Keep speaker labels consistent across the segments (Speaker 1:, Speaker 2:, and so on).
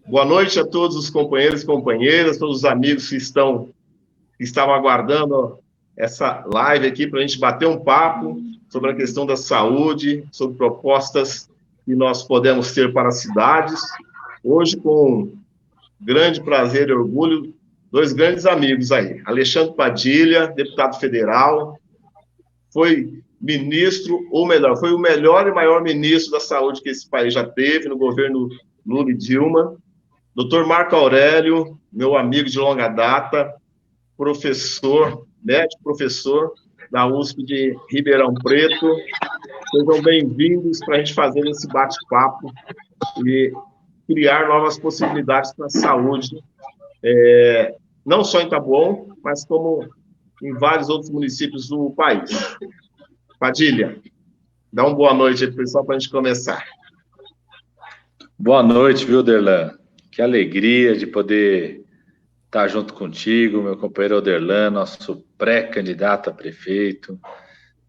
Speaker 1: Boa noite a todos os companheiros e companheiras, todos os amigos que estavam aguardando essa live aqui para a gente bater um papo sobre a questão da saúde, sobre propostas que nós podemos ter para as cidades. Hoje, com grande prazer e orgulho, dois grandes amigos aí. Alexandre Padilha, deputado federal, foi ministro, ou melhor, foi o melhor e maior ministro da saúde que esse país já teve no governo Lula e Dilma. Doutor Marco Aurélio, meu amigo de longa data, professor, médico professor da USP de Ribeirão Preto. Sejam bem-vindos para a gente fazer esse bate-papo e criar novas possibilidades para a saúde, não só em Taboão, mas como em vários outros municípios do país. Padilha, dá uma boa noite aí, pessoal, para a gente começar.
Speaker 2: Boa noite, viu, Derlan? Que alegria de poder estar junto contigo, meu companheiro Oderlan, nosso pré-candidato a prefeito,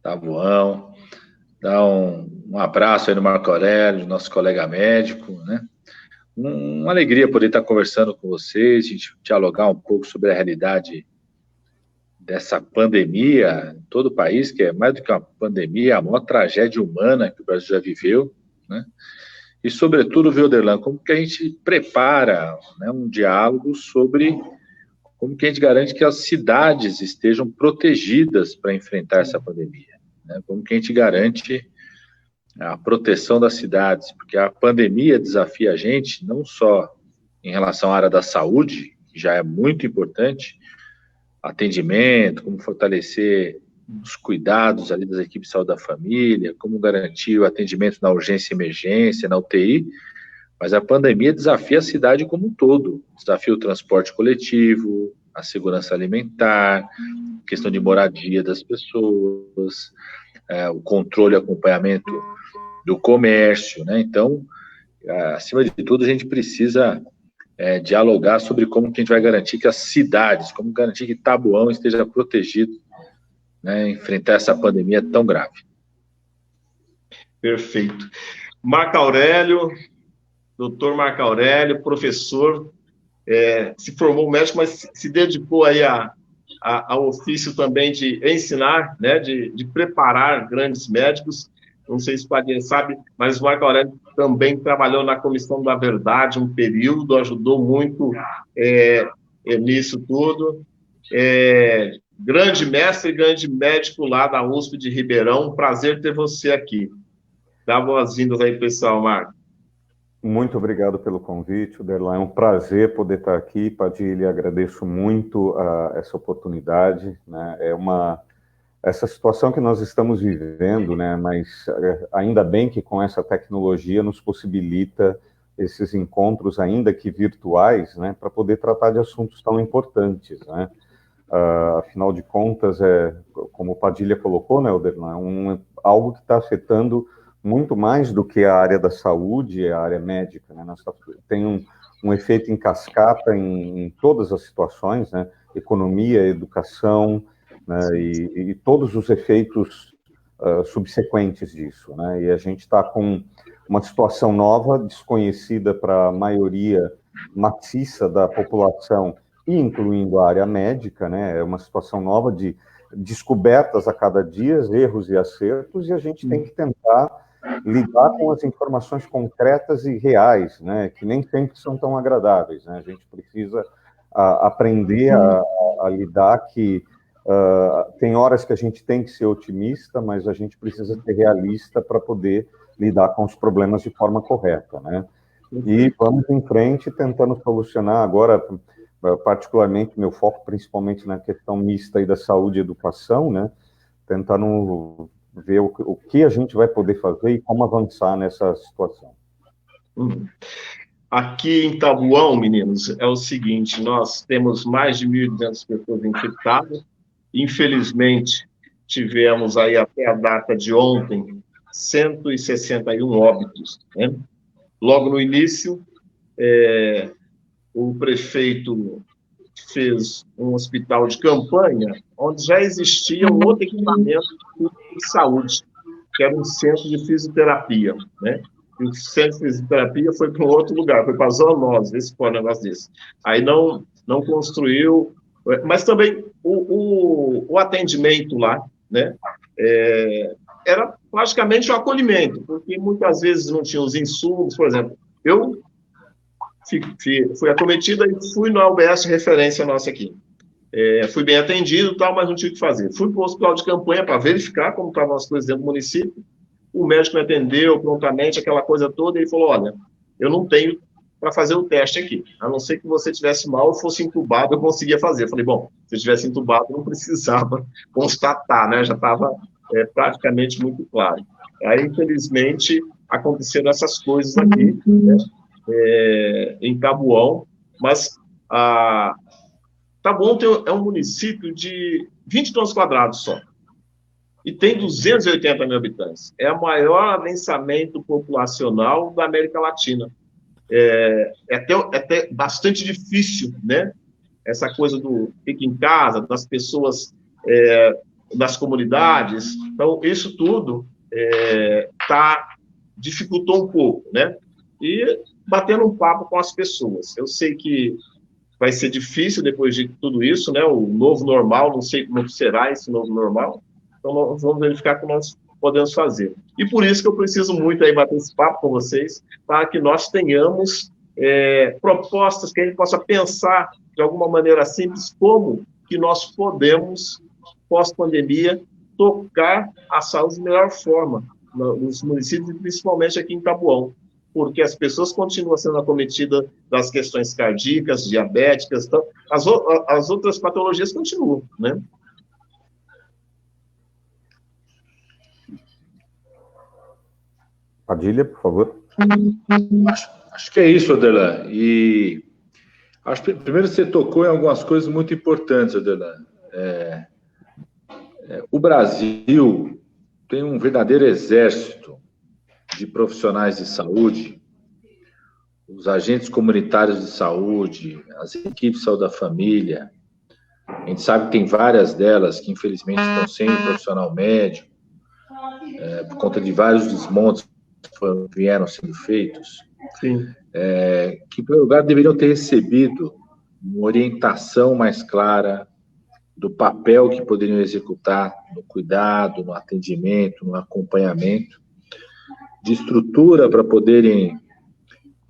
Speaker 2: Taboão. Dá um abraço aí no Marco Aurélio, nosso colega médico, né? Uma alegria poder estar conversando com vocês, a gente dialogar um pouco sobre a realidade dessa pandemia em todo o país, que é mais do que uma pandemia, a maior tragédia humana que o Brasil já viveu, né? E, sobretudo, viu, Oderlan, como que a gente prepara, né, um diálogo sobre como que a gente garante que as cidades estejam protegidas para enfrentar essa pandemia, né? Como que a gente garante a proteção das cidades, porque a pandemia desafia a gente não só em relação à área da saúde, que já é muito importante, atendimento, como fortalecer os cuidados ali das equipes de saúde da família, como garantir o atendimento na urgência e emergência, na UTI, mas a pandemia desafia a cidade como um todo, desafia o transporte coletivo, a segurança alimentar, questão de moradia das pessoas, o controle e acompanhamento do comércio, né? Então, acima de tudo, a gente precisa dialogar sobre como que a gente vai garantir que as cidades, como garantir que Taboão esteja protegido, né, enfrentar essa pandemia tão grave.
Speaker 1: Perfeito. Marco Aurélio, doutor Marco Aurélio, professor, se formou médico, mas se dedicou aí ao ofício também de ensinar, né, de preparar grandes médicos. Não sei se o Padilha sabe, mas o Marco Aurélio também trabalhou na Comissão da Verdade um período, ajudou muito nisso tudo. Grande mestre e grande médico lá da USP de Ribeirão. Prazer ter você aqui. Dá boas-vindas aí, pessoal, Marco.
Speaker 3: Muito obrigado pelo convite, Oderlan. É um prazer poder estar aqui. Padilha, agradeço muito essa oportunidade, né? Essa situação que nós estamos vivendo, né? Mas ainda bem que com essa tecnologia nos possibilita esses encontros, ainda que virtuais, né? Para poder tratar de assuntos tão importantes, né? Afinal de contas, como o Padilha colocou, né, Oderlan, algo que está afetando muito mais do que a área da saúde, a área médica, né? Tem um efeito em cascata em todas as situações, né? Economia, educação, né? E todos os efeitos subsequentes disso, né? E a gente está com uma situação nova, desconhecida para a maioria maciça da população, incluindo a área médica, né? É uma situação nova de descobertas a cada dia, erros e acertos, e a gente tem que tentar lidar com as informações concretas e reais, né? Que nem sempre são tão agradáveis, né? A gente precisa aprender a lidar que tem horas que a gente tem que ser otimista, mas a gente precisa ser realista para poder lidar com os problemas de forma correta, né? E vamos em frente tentando solucionar agora, particularmente, meu foco principalmente na questão mista aí da saúde e educação, né? Tentando ver o que a gente vai poder fazer e como avançar nessa situação.
Speaker 1: Aqui em Taboão, meninos, é o seguinte, nós temos mais de 1.200 pessoas infectadas. Infelizmente, tivemos aí até a data de ontem 161 óbitos, né? Logo no início, o prefeito fez um hospital de campanha, onde já existia um outro equipamento de saúde, que era um centro de fisioterapia, né? e o centro de fisioterapia foi para um outro lugar, foi para a zoonose, esse foi um negócio desse. Aí não construiu, mas também o atendimento lá, né, era praticamente o acolhimento, porque muitas vezes não tinha os insumos, por exemplo, eu fui acometida e fui no UBS referência nossa aqui. Fui bem atendido e tal, mas não tive o que fazer. Fui para o hospital de campanha para verificar como estavam as coisas dentro do município. O médico me atendeu prontamente, aquela coisa toda, e ele falou, olha, eu não tenho para fazer o teste aqui, a não ser que você tivesse mal ou fosse entubado, eu conseguia fazer. Eu falei, bom, se eu tivesse entubado, não precisava constatar, né? Já estava praticamente muito claro. Aí, infelizmente, aconteceram essas coisas aqui, né? Em Taboão, mas Taboão é um município de 20 quilômetros quadrados só, e tem 280 mil habitantes. É o maior adensamento populacional da América Latina. É até bastante difícil, né? Essa coisa do fica em casa, das pessoas, das comunidades. Então, isso tudo dificultou um pouco, né? E batendo um papo com as pessoas. Eu sei que vai ser difícil depois de tudo isso, né? O novo normal, não sei como será esse novo normal. Então, nós vamos verificar como nós podemos fazer. E por isso que eu preciso muito aí bater esse papo com vocês, para que nós tenhamos propostas que a gente possa pensar de alguma maneira simples como que nós podemos, pós-pandemia, tocar a saúde de melhor forma nos municípios, e principalmente aqui em Taboão, porque as pessoas continuam sendo acometidas das questões cardíacas, diabéticas, então, as outras patologias continuam, né?
Speaker 3: Padilha, por favor.
Speaker 2: Acho que é isso, Oderlan. E acho que primeiro você tocou em algumas coisas muito importantes, Oderlan. O Brasil tem um verdadeiro exército de profissionais de saúde, os agentes comunitários de saúde, as equipes de saúde da família. A gente sabe que tem várias delas que, infelizmente, estão sem um profissional médico, por conta de vários desmontes que vieram sendo feitos.
Speaker 1: Sim.
Speaker 2: Que, em primeiro lugar, deveriam ter recebido uma orientação mais clara do papel que poderiam executar no cuidado, no atendimento, no acompanhamento, de estrutura para poderem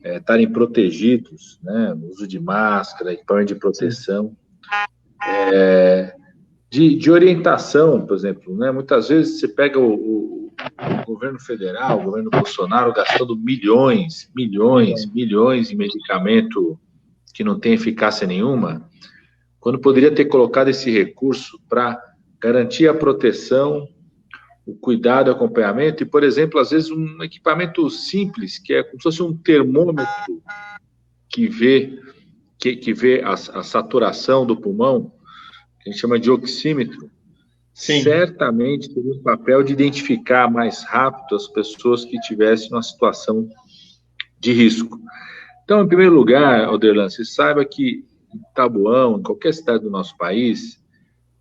Speaker 2: estarem protegidos, né, no uso de máscara, equipamento de proteção, de orientação, por exemplo, né, muitas vezes você pega o governo federal, o governo Bolsonaro gastando milhões em medicamento que não tem eficácia nenhuma, quando poderia ter colocado esse recurso para garantir a proteção, o cuidado e acompanhamento, e, por exemplo, às vezes um equipamento simples, que é como se fosse um termômetro que vê a saturação do pulmão, que a gente chama de oxímetro. Sim. Certamente teria o papel de identificar mais rápido as pessoas que tivessem uma situação de risco. Então, em primeiro lugar, Oderlan, você saiba que em Taboão, em qualquer cidade do nosso país,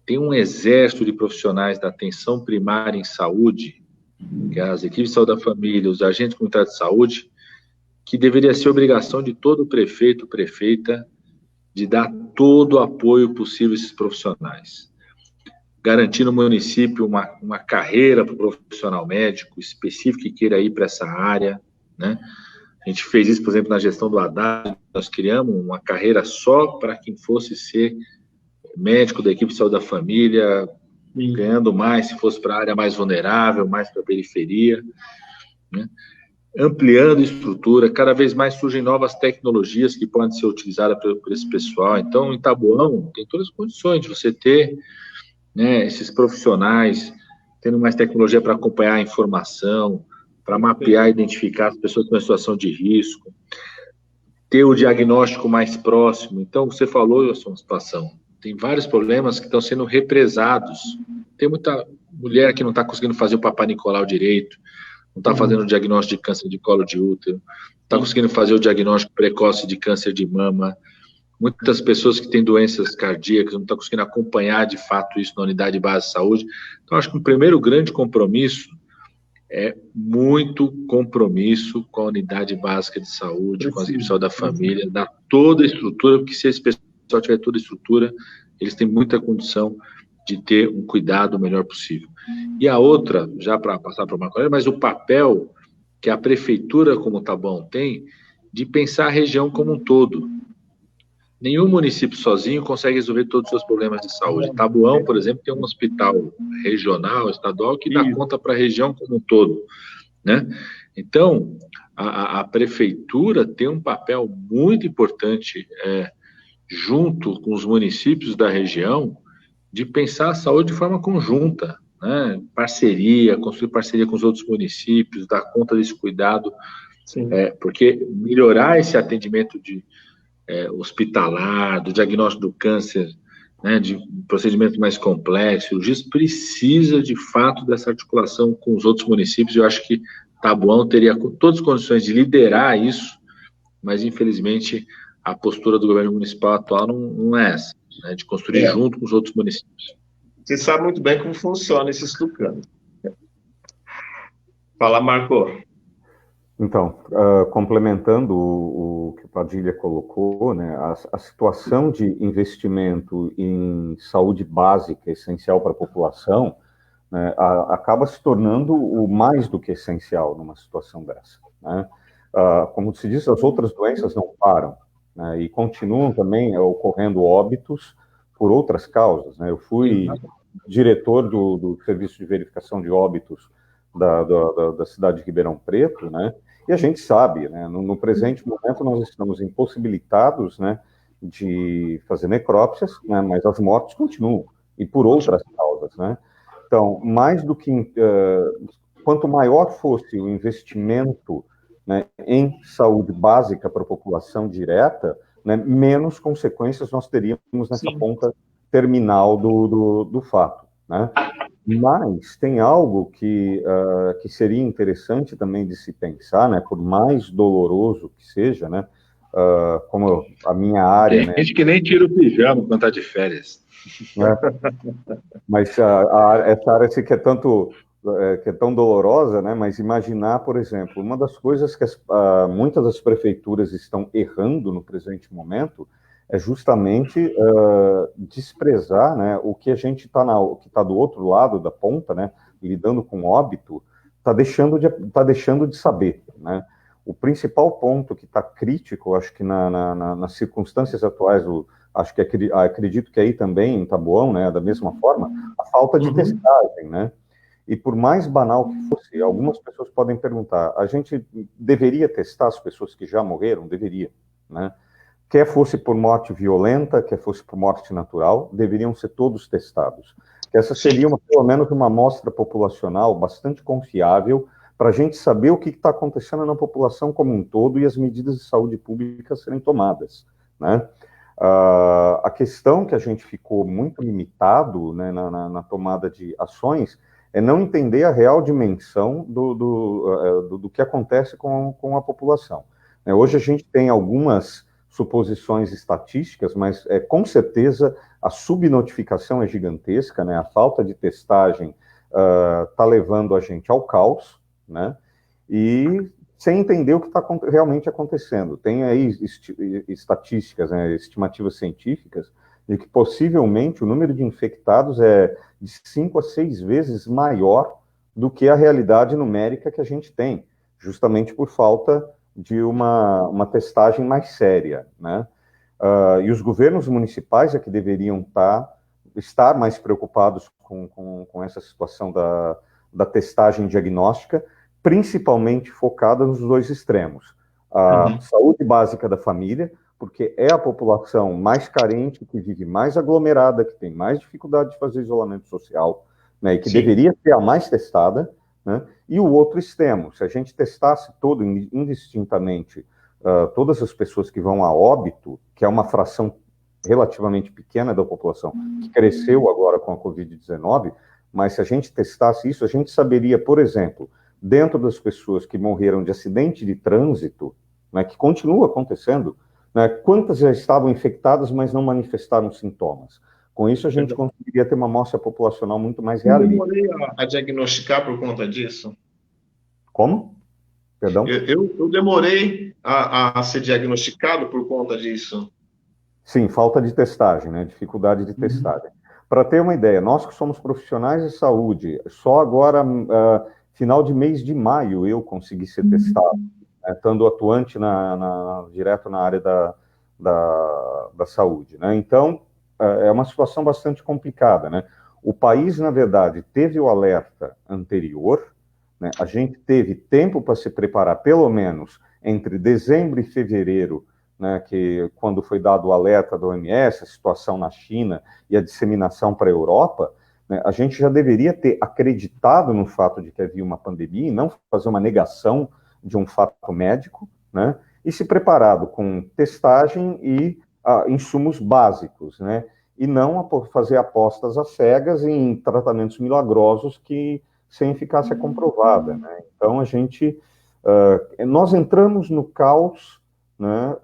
Speaker 2: tem um exército de profissionais da atenção primária em saúde, que é as equipes de saúde da família, os agentes comunitários de saúde, que deveria ser obrigação de todo prefeito, prefeita, de dar todo o apoio possível a esses profissionais. Garantir no município uma carreira para o profissional médico específico que queira ir para essa área, né? A gente fez isso, por exemplo, na gestão do Haddad, nós criamos uma carreira só para quem fosse ser médico da equipe de saúde da família, ganhando mais se fosse para a área mais vulnerável, mais para a periferia, né? Ampliando estrutura, cada vez mais surgem novas tecnologias que podem ser utilizadas por esse pessoal. Então, em Taboão, tem todas as condições de você ter, né, esses profissionais tendo mais tecnologia para acompanhar a informação, para mapear e identificar as pessoas que estão em situação de risco, ter o diagnóstico mais próximo. Então, você falou, a sua situação, tem vários problemas que estão sendo represados. Tem muita mulher que não está conseguindo fazer o Papai Nicolau direito, não está fazendo o diagnóstico de câncer de colo de útero, não está conseguindo fazer o diagnóstico precoce de câncer de mama. Muitas pessoas que têm doenças cardíacas não estão conseguindo acompanhar, de fato, isso na unidade de base de saúde. Então, acho que o primeiro grande compromisso é muito compromisso com a unidade básica de saúde, com as pessoas da família, dar toda a estrutura, porque se esse pessoal tiver toda a estrutura, eles têm muita condição de ter um cuidado o melhor possível. E a outra, já para passar para uma coisa, mas o papel que a prefeitura, como Taboão, tem de pensar a região como um todo. Nenhum município sozinho consegue resolver todos os seus problemas de saúde. Taboão, por exemplo, tem um hospital regional, estadual, que dá conta para a região como um todo, né? Então, a prefeitura tem um papel muito importante junto com os municípios da região de pensar a saúde de forma conjunta, né? Parceria, construir parceria com os outros municípios, dar conta desse cuidado, porque melhorar esse atendimento hospitalar, do diagnóstico do câncer, né, de procedimentos mais complexos, o GIS precisa, de fato, dessa articulação com os outros municípios. Eu acho que Taboão teria todas as condições de liderar isso, mas, infelizmente, a postura do governo municipal atual não é essa, né, de construir junto com os outros municípios.
Speaker 1: Você sabe muito bem como funciona esses tucanos. Fala, Marco.
Speaker 3: Então, complementando o que o Padilha colocou, né, a situação de investimento em saúde básica, essencial para a população, né, acaba se tornando o mais do que essencial numa situação dessa, né? Como se diz, as outras doenças não param, né, e continuam também ocorrendo óbitos por outras causas, né? Eu fui diretor do Serviço de Verificação de Óbitos da cidade de Ribeirão Preto, né? E a gente sabe, né, no presente momento nós estamos impossibilitados, né, de fazer necrópsias, né, mas as mortes continuam, e por outras causas, né? Então, mais do que... quanto maior fosse o investimento, né, em saúde básica para a população direta, né, menos consequências nós teríamos nessa ponta terminal do fato, né? Mas tem algo que seria interessante também de se pensar, né, por mais doloroso que seja, né, como a minha área...
Speaker 2: Tem gente que nem tira o pijama quando está de férias.
Speaker 3: Né? Mas essa área assim, que é tão dolorosa, né, mas imaginar, por exemplo, uma das coisas que muitas das prefeituras estão errando no presente momento é justamente desprezar, né, o que a gente que está do outro lado da ponta, né, lidando com óbito, está deixando de saber, né? O principal ponto que está crítico, acho que nas circunstâncias atuais, acho que acredito que aí também em Taboão, né, da mesma forma, a falta de testagem, né? E por mais banal que fosse, algumas pessoas podem perguntar: a gente deveria testar as pessoas que já morreram? Deveria, né? Quer fosse por morte violenta, quer fosse por morte natural, deveriam ser todos testados. Que essa seria pelo menos uma amostra populacional bastante confiável para a gente saber o que está acontecendo na população como um todo e as medidas de saúde pública serem tomadas, né? A questão que a gente ficou muito limitado, né, na tomada de ações é não entender a real dimensão do que acontece com a população. Hoje a gente tem algumas suposições estatísticas, mas com certeza a subnotificação é gigantesca, né? A falta de testagem está levando a gente ao caos, né? E sem entender o que está realmente acontecendo. Tem aí estatísticas, né, estimativas científicas, de que possivelmente o número de infectados é de 5 a 6 vezes maior do que a realidade numérica que a gente tem, justamente por falta de uma testagem mais séria, né? E os governos municipais é que deveriam estar mais preocupados com essa situação da testagem diagnóstica, principalmente focada nos dois extremos. A saúde básica da família, porque é a população mais carente, que vive mais aglomerada, que tem mais dificuldade de fazer isolamento social, né, e que deveria ser a mais testada, né? E o outro extremo, se a gente testasse indistintamente todas as pessoas que vão a óbito, que é uma fração relativamente pequena da população, que cresceu agora com a Covid-19, mas se a gente testasse isso, a gente saberia, por exemplo, dentro das pessoas que morreram de acidente de trânsito, né, que continua acontecendo, né, quantas já estavam infectadas, mas não manifestaram sintomas. Com isso, a gente conseguiria ter uma amostra populacional muito mais realista.
Speaker 1: A diagnosticar por conta disso?
Speaker 3: Como? Perdão?
Speaker 1: Eu demorei a ser diagnosticado por conta disso.
Speaker 3: Sim, falta de testagem, né? Dificuldade de testagem. Para ter uma ideia, nós que somos profissionais de saúde, só agora, final de mês de maio, eu consegui ser testado, né, estando atuante direto na área da saúde, né? Então, é uma situação bastante complicada, né? O país, na verdade, teve o alerta anterior, né? A gente teve tempo para se preparar, pelo menos entre dezembro e fevereiro, né, que quando foi dado o alerta da OMS, a situação na China e a disseminação para a Europa, né, a gente já deveria ter acreditado no fato de que havia uma pandemia e não fazer uma negação de um fato médico, né, e se preparado com testagem e insumos básicos, né, e não fazer apostas às cegas em tratamentos milagrosos que sem eficácia comprovada, né. Então nós entramos no caos, né,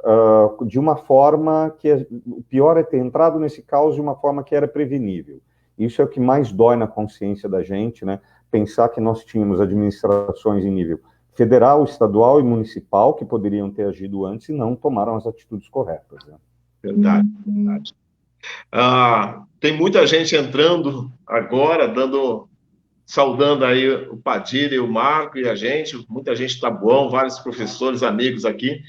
Speaker 3: de uma forma que o pior é ter entrado nesse caos de uma forma que era prevenível. Isso é o que mais dói na consciência da gente, né? Pensar que nós tínhamos administrações em nível federal, estadual e municipal que poderiam ter agido antes e não tomaram as atitudes corretas. Né?
Speaker 1: Verdade, verdade. Tem muita gente entrando agora, saudando aí o Padilha e o Marco e a gente, muita gente está bom, vários professores, amigos aqui.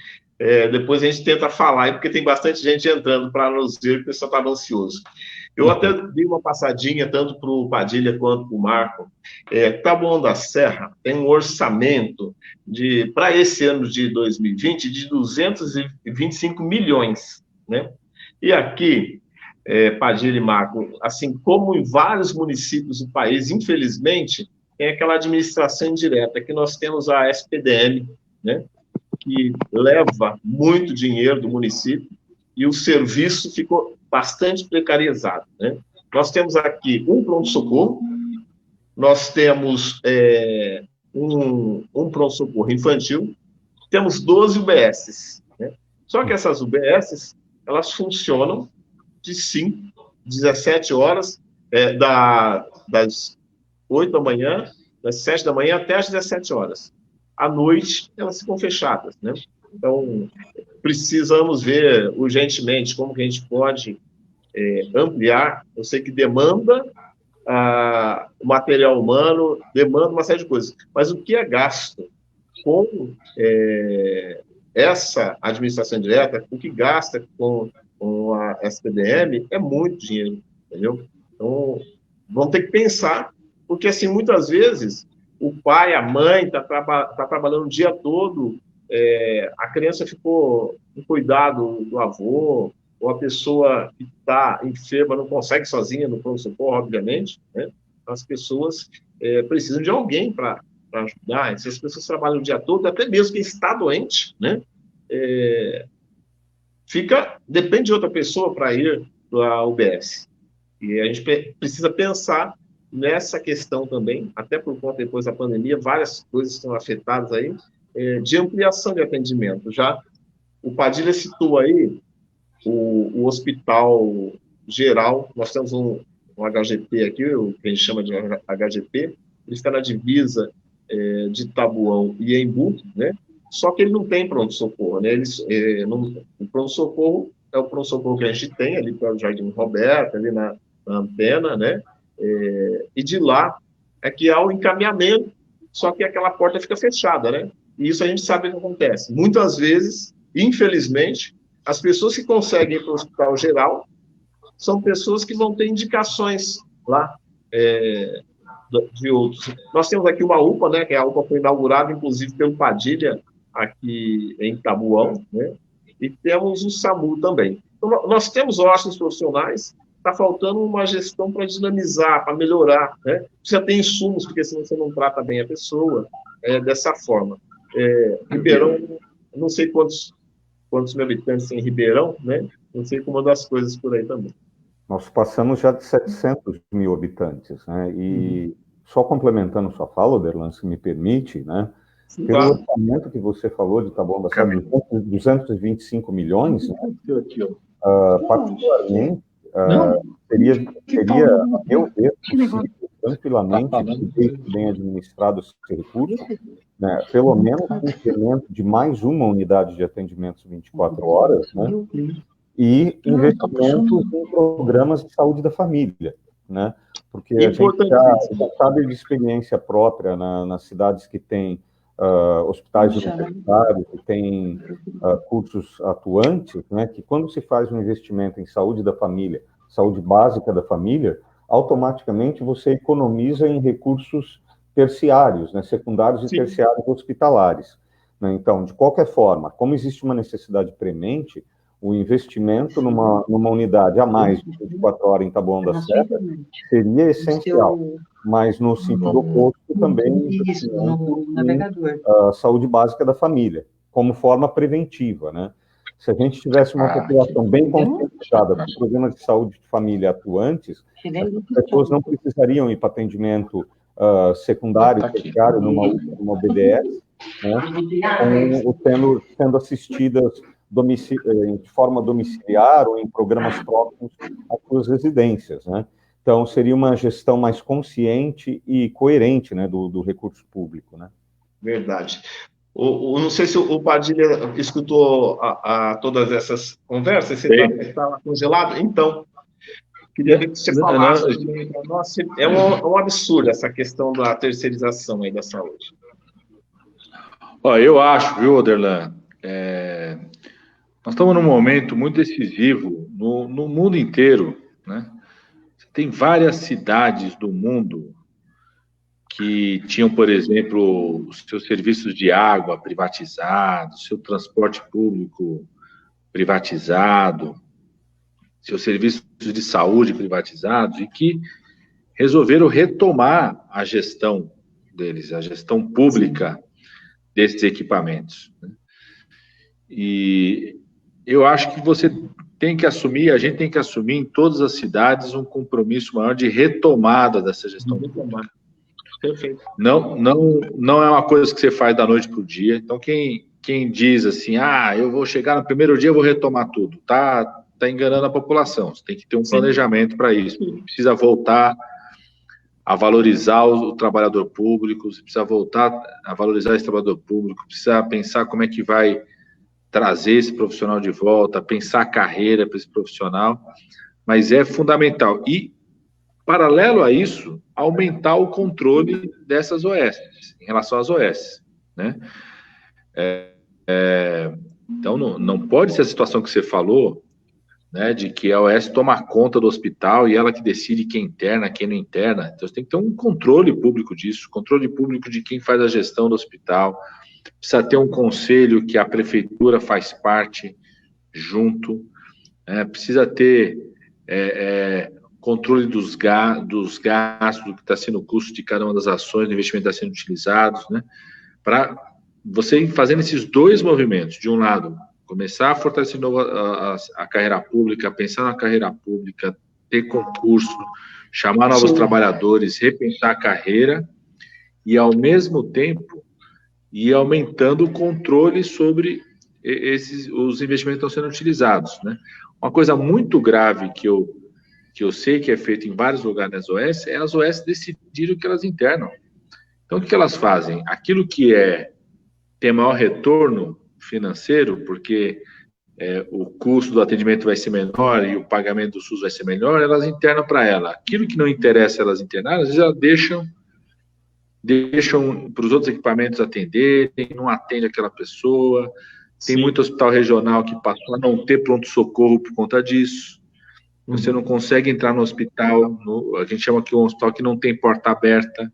Speaker 1: Depois a gente tenta falar aí, porque tem bastante gente entrando para nos ver, o pessoal estava ansioso. Eu até dei uma passadinha, tanto para o Padilha quanto para o Marco. Taboão da Serra tem um orçamento para esse ano de 2020 de 225 milhões, né? E aqui, Padilha e Marco, assim como em vários municípios do país, infelizmente, tem aquela administração indireta, que nós temos a SPDM, né, que leva muito dinheiro do município e o serviço ficou bastante precarizado, né? Nós temos aqui um pronto-socorro, nós temos um pronto-socorro infantil, temos 12 UBSs, né? Só que essas UBSs, elas funcionam de 17 horas, das 8 da manhã, das 7 da manhã até as 17 horas. À noite, elas ficam fechadas, né? Então, precisamos ver urgentemente como que a gente pode ampliar. Eu sei que demanda o material humano, demanda uma série de coisas, mas o que é gasto com essa administração direta, o que gasta com a SPDM é muito dinheiro, entendeu? Então, vamos ter que pensar, porque, assim, muitas vezes, o pai, a mãe tá trabalhando o dia todo, a criança ficou no cuidado do avô, ou a pessoa que está enferma não consegue sozinha no pronto-socorro, obviamente, né? As pessoas precisam de alguém para ajudar. Se as pessoas trabalham o dia todo, até mesmo quem está doente, né? Depende de outra pessoa para ir para a UBS. E a gente precisa pensar nessa questão também, até por conta depois da pandemia, várias coisas estão afetadas aí, de ampliação de atendimento. Já o Padilha citou aí o hospital geral, nós temos um HGP aqui, o que a gente chama de HGP, ele está na divisa de Taboão e Embu, né? Só que ele não tem pronto-socorro, né? O pronto-socorro é o pronto-socorro que a gente tem ali para o Jardim Roberto, ali na Antena, né? E de lá é que há o encaminhamento, só que aquela porta fica fechada, né? E isso a gente sabe o que acontece. Muitas vezes, infelizmente, as pessoas que conseguem ir para o hospital geral são pessoas que vão ter indicações lá de outros. Nós temos aqui uma UPA, né? Que a UPA foi inaugurada, inclusive, pelo Padilha, aqui em Taboão, né? E temos o SAMU também. Então, nós temos ótimos profissionais, está faltando uma gestão para dinamizar, para melhorar, né? Precisa ter insumos, porque senão você não trata bem a pessoa dessa forma. Ribeirão, não sei quantos mil habitantes tem em Ribeirão, né? Não sei como das coisas por aí também.
Speaker 3: Nós passamos já de 700 mil habitantes, né? E só complementando sua fala, Oderlan, se me permite, né? Sim, pelo orçamento que você falou de Taboão da Serra, 225 milhões, né? Particularmente, seria, a meu ver, possível tranquilamente, bem administrado esse recurso, né, pelo menos um incremento de mais uma unidade de atendimentos 24 horas, né, e investimentos em programas de saúde da família, né, porque a gente já sabe de experiência própria nas cidades que têm hospitais universitários, que têm cursos atuantes, né, que quando se faz um investimento em saúde da família, saúde básica da família, automaticamente você economiza em recursos terciários, né, secundários e terciários hospitalares, né? Então, de qualquer forma, como existe uma necessidade premente, o investimento numa unidade a mais de 24 horas em Taboão da Serra seria essencial, mas no sentido oposto também investimento em saúde básica da família, como forma preventiva, né? Se a gente tivesse uma população bem conscientizada com programas de saúde de família atuantes, as pessoas não precisariam ir para atendimento secundário, terciário, numa BDS, né, sendo assistidas de forma domiciliar ou em programas próximos às suas residências, né? Então, seria uma gestão mais consciente e coerente, né, do recurso público, né?
Speaker 1: Verdade. Não sei se o Padilha escutou todas essas conversas, você estava congelado? Então, queria ver que você falasse para nós. É um absurdo essa questão da terceirização aí da saúde.
Speaker 2: Eu acho, viu, Oderlan, nós estamos num momento muito decisivo no mundo inteiro, né? Tem várias cidades do mundo que tinham, por exemplo, os seus serviços de água privatizados, seu transporte público privatizado, seus serviços de saúde privatizados, e que resolveram retomar a gestão deles, a gestão pública desses equipamentos, né? E eu acho que você tem que assumir, a gente tem que assumir em todas as cidades um compromisso maior de retomada dessa gestão pública.
Speaker 1: Perfeito.
Speaker 2: Não é uma coisa que você faz da noite para o dia. Então, quem diz assim, eu vou chegar no primeiro dia, eu vou retomar tudo, tá enganando a população. Você tem que ter um planejamento para isso. Você precisa voltar a valorizar o trabalhador público, você precisa voltar a valorizar esse trabalhador público, precisa pensar como é que vai trazer esse profissional de volta, pensar a carreira para esse profissional, mas é fundamental. E, paralelo a isso, aumentar o controle dessas OS, em relação às OS, né? Então, não pode ser a situação que você falou, né, de que a OS toma conta do hospital e ela que decide quem interna, quem não interna. Então, você tem que ter um controle público disso, controle público de quem faz a gestão do hospital. Precisa ter um conselho que a prefeitura faz parte junto, precisa ter controle dos gastos, do que está sendo o custo de cada uma das ações, do investimento que está sendo utilizados, né? Para você ir fazendo esses dois movimentos. De um lado, começar a fortalecer de novo a carreira pública, pensar na carreira pública, ter concurso, chamar novos trabalhadores, repensar a carreira e, ao mesmo tempo, ir aumentando o controle sobre os investimentos que estão sendo utilizados, né? Uma coisa muito grave que eu sei que é feito em vários lugares nas OS é as OS decidirem o que elas internam. Então, o que elas fazem? Aquilo que tem maior retorno financeiro, porque o custo do atendimento vai ser menor e o pagamento do SUS vai ser melhor, elas internam para ela. Aquilo que não interessa elas internarem, às vezes elas deixam para os outros equipamentos atenderem, não atende aquela pessoa. Tem muito hospital regional que passou a não ter pronto-socorro por conta disso. Você não consegue entrar no hospital, a gente chama aqui um hospital que não tem porta aberta,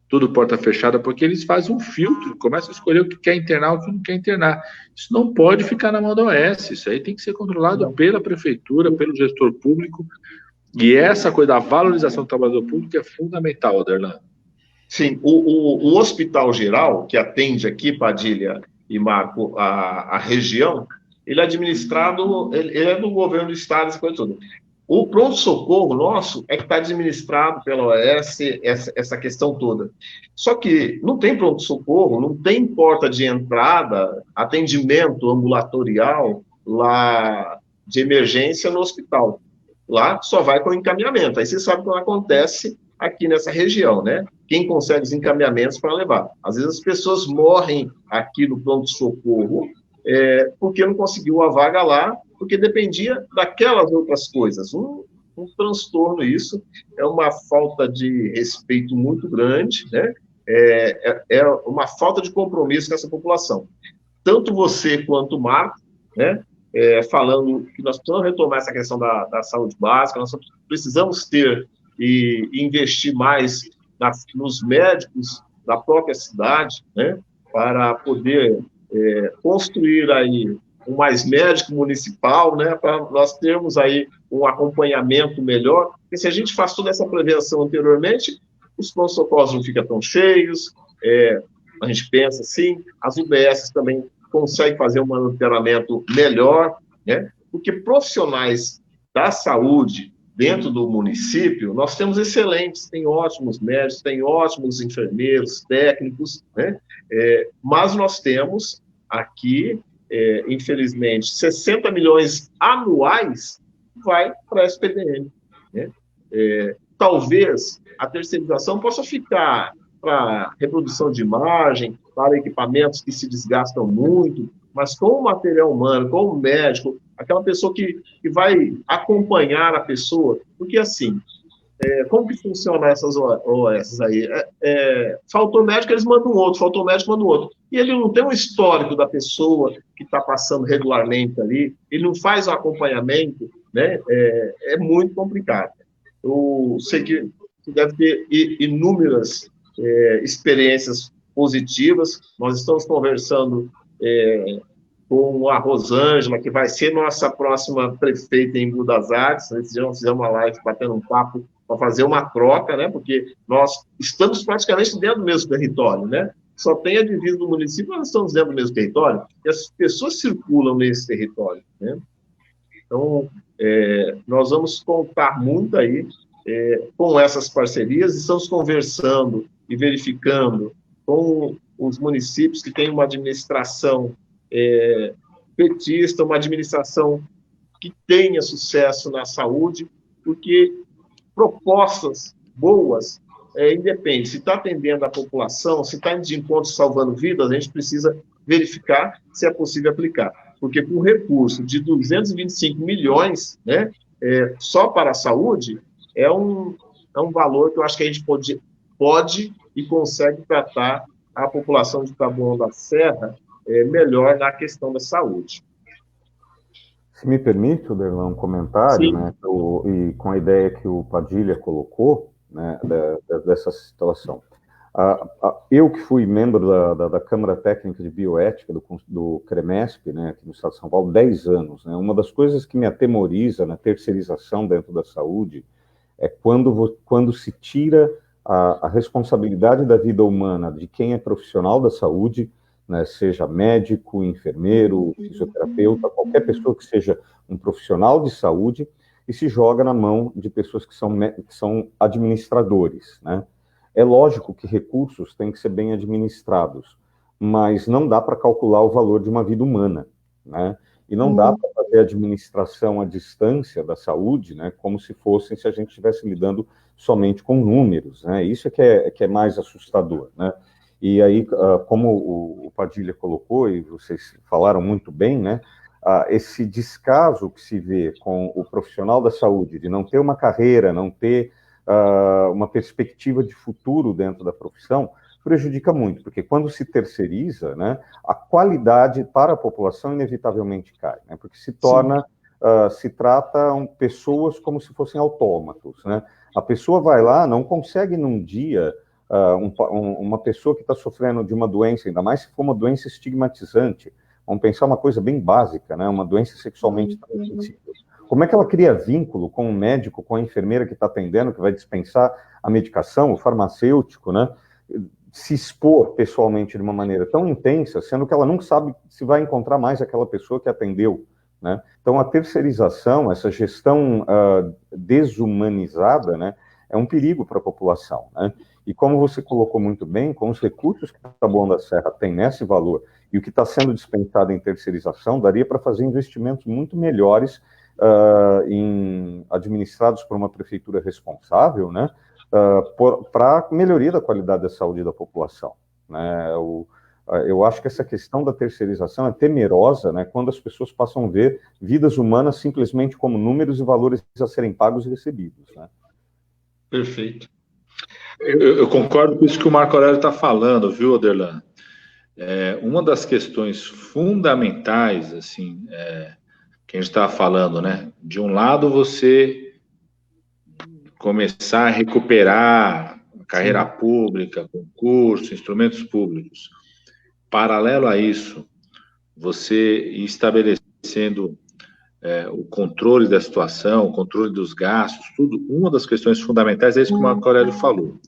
Speaker 2: tudo porta fechada, porque eles fazem um filtro, começam a escolher o que quer internar, o que não quer internar. Isso não pode ficar na mão da OS, isso aí tem que ser controlado pela prefeitura, pelo gestor público, e essa coisa da valorização do trabalhador público é fundamental, Oderlan.
Speaker 1: Sim, o Hospital Geral, que atende aqui, Padilha e Marco, a região, ele é administrado, ele é do governo do estado, essa coisa toda. O pronto-socorro nosso é que está administrado pela OS, essa questão toda. Só que não tem pronto-socorro, não tem porta de entrada, atendimento ambulatorial lá de emergência no hospital. Lá só vai com encaminhamento. Aí você sabe o que acontece aqui nessa região, né? Quem consegue os encaminhamentos para levar. Às vezes as pessoas morrem aqui no pronto-socorro porque não conseguiu a vaga lá, porque dependia daquelas outras coisas. Um transtorno, isso é uma falta de respeito muito grande, né? É uma falta de compromisso com essa população. Tanto você quanto o Marco, né? Falando que nós precisamos retomar essa questão da saúde básica, nós precisamos ter e investir mais nos médicos da própria cidade, né? Para poder construir aí um mais médico municipal, né? Para nós termos aí um acompanhamento melhor, porque se a gente faz toda essa prevenção anteriormente, os pronto-socorros não ficam tão cheios, a gente pensa assim, as UBSs também conseguem fazer um monitoramento melhor, né? Porque profissionais da saúde dentro do município, nós temos excelentes, tem ótimos médicos, tem ótimos enfermeiros, técnicos, né? Mas nós temos aqui, infelizmente, 60 milhões anuais vai para a SPDM, né? Talvez a terceirização possa ficar para reprodução de imagem, para equipamentos que se desgastam muito, mas com o material humano, com o médico, aquela pessoa que vai acompanhar a pessoa, porque assim, como que funciona essas OS aí? Faltou médico, eles mandam um outro, faltou médico, mandam outro. E ele não tem um histórico da pessoa que está passando regularmente ali, ele não faz o acompanhamento, né? É muito complicado. Eu sei que deve ter inúmeras experiências positivas. Nós estamos conversando com a Rosângela, que vai ser nossa próxima prefeita em Embu das Artes. Nós fizemos uma live batendo um papo para fazer uma troca, né? Porque nós estamos praticamente dentro do mesmo território, né? Só tem a divisa do município, nós estamos dentro do mesmo território, e as pessoas circulam nesse território, né? Então, nós vamos contar muito aí com essas parcerias, estamos conversando e verificando com os municípios que têm uma administração petista, uma administração que tenha sucesso na saúde, porque propostas boas independe, se está atendendo a população, se está indo de encontro salvando vidas, a gente precisa verificar se é possível aplicar. Porque com recurso de 225 milhões, né, só para a saúde, é um valor que eu acho que a gente pode e consegue tratar a população de Taboão da Serra melhor na questão da saúde.
Speaker 3: Se me permite, Oderlan, um comentário, né, e com a ideia que o Padilha colocou, né, dessa situação. Eu que fui membro da Câmara Técnica de Bioética do CREMESP, né, aqui no estado de São Paulo, 10 anos, né, uma das coisas que me atemoriza na terceirização dentro da saúde é quando se tira a responsabilidade da vida humana de quem é profissional da saúde, né, seja médico, enfermeiro, fisioterapeuta, qualquer pessoa que seja um profissional de saúde, e se joga na mão de pessoas que são administradores, né? É lógico que recursos têm que ser bem administrados, mas não dá para calcular o valor de uma vida humana, né? E não dá para fazer administração à distância da saúde, né, como se a gente estivesse lidando somente com números, né? Isso é que é mais assustador, né? E aí, como o Padilha colocou, e vocês falaram muito bem, né, esse descaso que se vê com o profissional da saúde, de não ter uma carreira, não ter uma perspectiva de futuro dentro da profissão, prejudica muito, porque quando se terceiriza, né, a qualidade para a população inevitavelmente cai, né, porque se trata pessoas como se fossem autômatos, né? A pessoa vai lá, não consegue num dia, uma pessoa que está sofrendo de uma doença, ainda mais se for uma doença estigmatizante, vamos pensar uma coisa bem básica, né, uma doença sexualmente transmissível. Como é que ela cria vínculo com o médico, com a enfermeira que está atendendo, que vai dispensar a medicação, o farmacêutico, né? Se expor pessoalmente de uma maneira tão intensa, sendo que ela não sabe se vai encontrar mais aquela pessoa que atendeu, né? Então, a terceirização, essa gestão desumanizada, né, é um perigo para a população, né? E como você colocou muito bem, com os recursos que Taboão da Serra tem nesse valor e o que está sendo dispensado em terceirização, daria para fazer investimentos muito melhores administrados por uma prefeitura responsável, né, para a melhoria da qualidade da saúde da população, né? Eu acho que essa questão da terceirização é temerosa, né, quando as pessoas passam a ver vidas humanas simplesmente como números e valores a serem pagos e recebidos, né?
Speaker 1: Perfeito.
Speaker 2: Eu concordo com isso que o Marco Aurélio está falando, viu, Oderlan? Uma das questões fundamentais, assim, que a gente estava falando, né? De um lado, você começar a recuperar a carreira pública, concurso, instrumentos públicos. Paralelo a isso, você ir estabelecendo o controle da situação, o controle dos gastos, tudo. Uma das questões fundamentais é isso que o Marco Aurélio falou.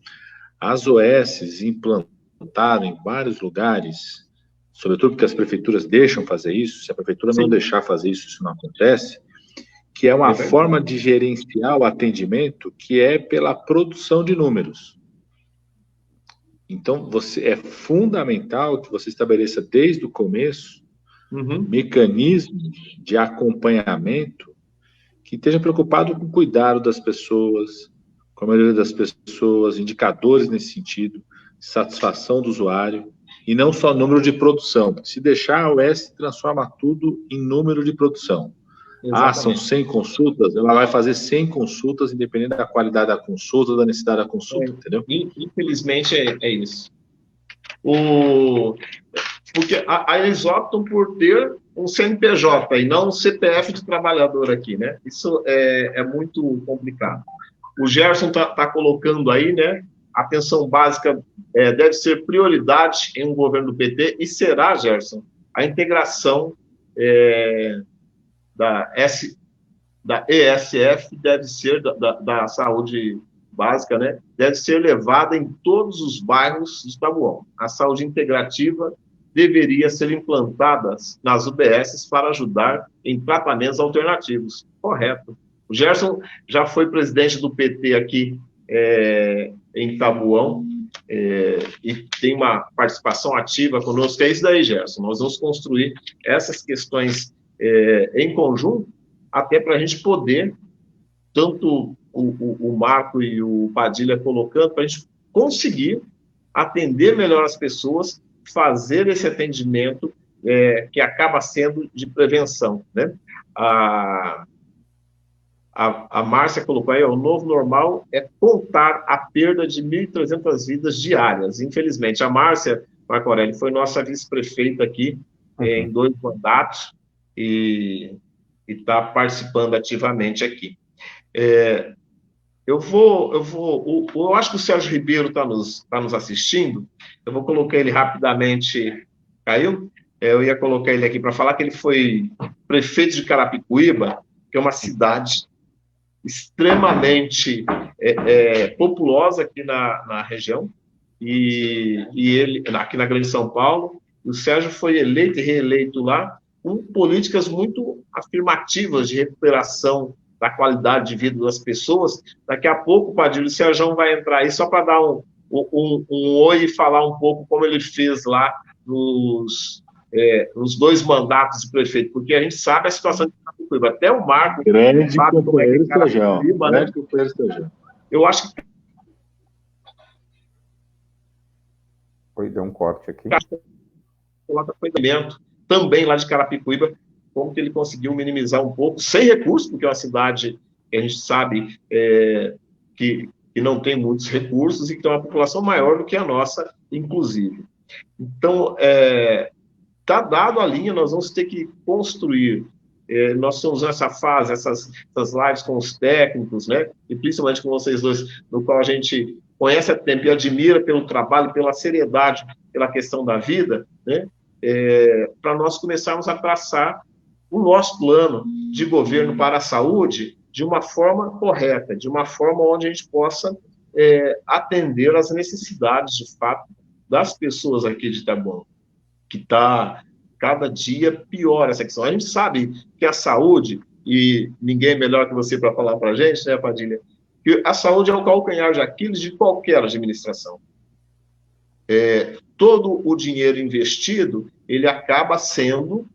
Speaker 2: As OS implantaram em vários lugares, sobretudo porque as prefeituras deixam fazer isso, se a prefeitura não deixar fazer isso, isso não acontece, que é uma forma de gerenciar o atendimento que é pela produção de números. Então, é fundamental que você estabeleça desde o começo mecanismos de acompanhamento que esteja preocupado com o cuidado das pessoas, com a melhoria das pessoas, indicadores nesse sentido, satisfação do usuário, e não só número de produção. Se deixar, a OS transforma tudo em número de produção. Exatamente. São 100 consultas, ela vai fazer 100 consultas, independente da qualidade da consulta, da necessidade da consulta, entendeu?
Speaker 1: Infelizmente é isso. Porque aí eles optam por ter um CNPJ e não um CPF de trabalhador aqui, né? Isso é muito complicado. O Gerson está colocando aí, né? A pensão básica deve ser prioridade em um governo do PT, e será, Gerson, a integração da ESF deve ser, da saúde básica, né, deve ser levada em todos os bairros de Taboão. A saúde integrativa deveria ser implantada nas UBSs para ajudar em tratamentos alternativos. Correto. O Gerson já foi presidente do PT aqui em Taboão, e tem uma participação ativa conosco. É isso daí, Gerson. Nós vamos construir essas questões em conjunto, até para a gente poder, tanto o Marco e o Padilha colocando, para a gente conseguir atender melhor as pessoas, fazer esse atendimento que acaba sendo de prevenção, né? A Márcia colocou aí, o novo normal é contar a perda de 1.300 vidas diárias. Infelizmente, a Márcia, Marco Aurélio, foi nossa vice-prefeita aqui em 2 mandatos, e está participando ativamente aqui. Eu acho que o Sérgio Ribeiro está nos assistindo. Eu vou colocar ele rapidamente. Caiu? Eu ia colocar ele aqui para falar que ele foi prefeito de Carapicuíba, que é uma cidade extremamente populosa aqui na região, e ele, aqui na Grande São Paulo. O Sérgio foi eleito e reeleito lá, com políticas muito afirmativas de recuperação da qualidade de vida das pessoas. Daqui a pouco, Padilha, o Sérgio vai entrar aí só para dar um oi e falar um pouco como ele fez lá nos 2 mandatos de prefeito, porque a gente sabe a situação de Carapicuíba. Até o Marco
Speaker 2: grande
Speaker 1: sabe como é que é Carapicuíba, né? Eu acho que
Speaker 3: deu um corte aqui.
Speaker 1: Coloca também lá de Carapicuíba, como que ele conseguiu minimizar um pouco, sem recursos, porque é uma cidade que a gente sabe que não tem muitos recursos e que tem uma população maior do que a nossa, inclusive. Então, está dado a linha, nós vamos ter que construir. Nós estamos nessa fase, essas lives com os técnicos, né? E principalmente com vocês dois, no qual a gente conhece há tempo e admira pelo trabalho, pela seriedade, pela questão da vida, né? Para nós começarmos a traçar o nosso plano de governo para a saúde de uma forma correta, de uma forma onde a gente possa atender às necessidades, de fato, das pessoas aqui de Taboão, que está cada dia pior essa questão. A gente sabe que a saúde, e ninguém é melhor que você para falar para a gente, né, Padilha, que a saúde é o calcanhar de Aquiles de qualquer administração. Todo o dinheiro investido, ele acaba sendo,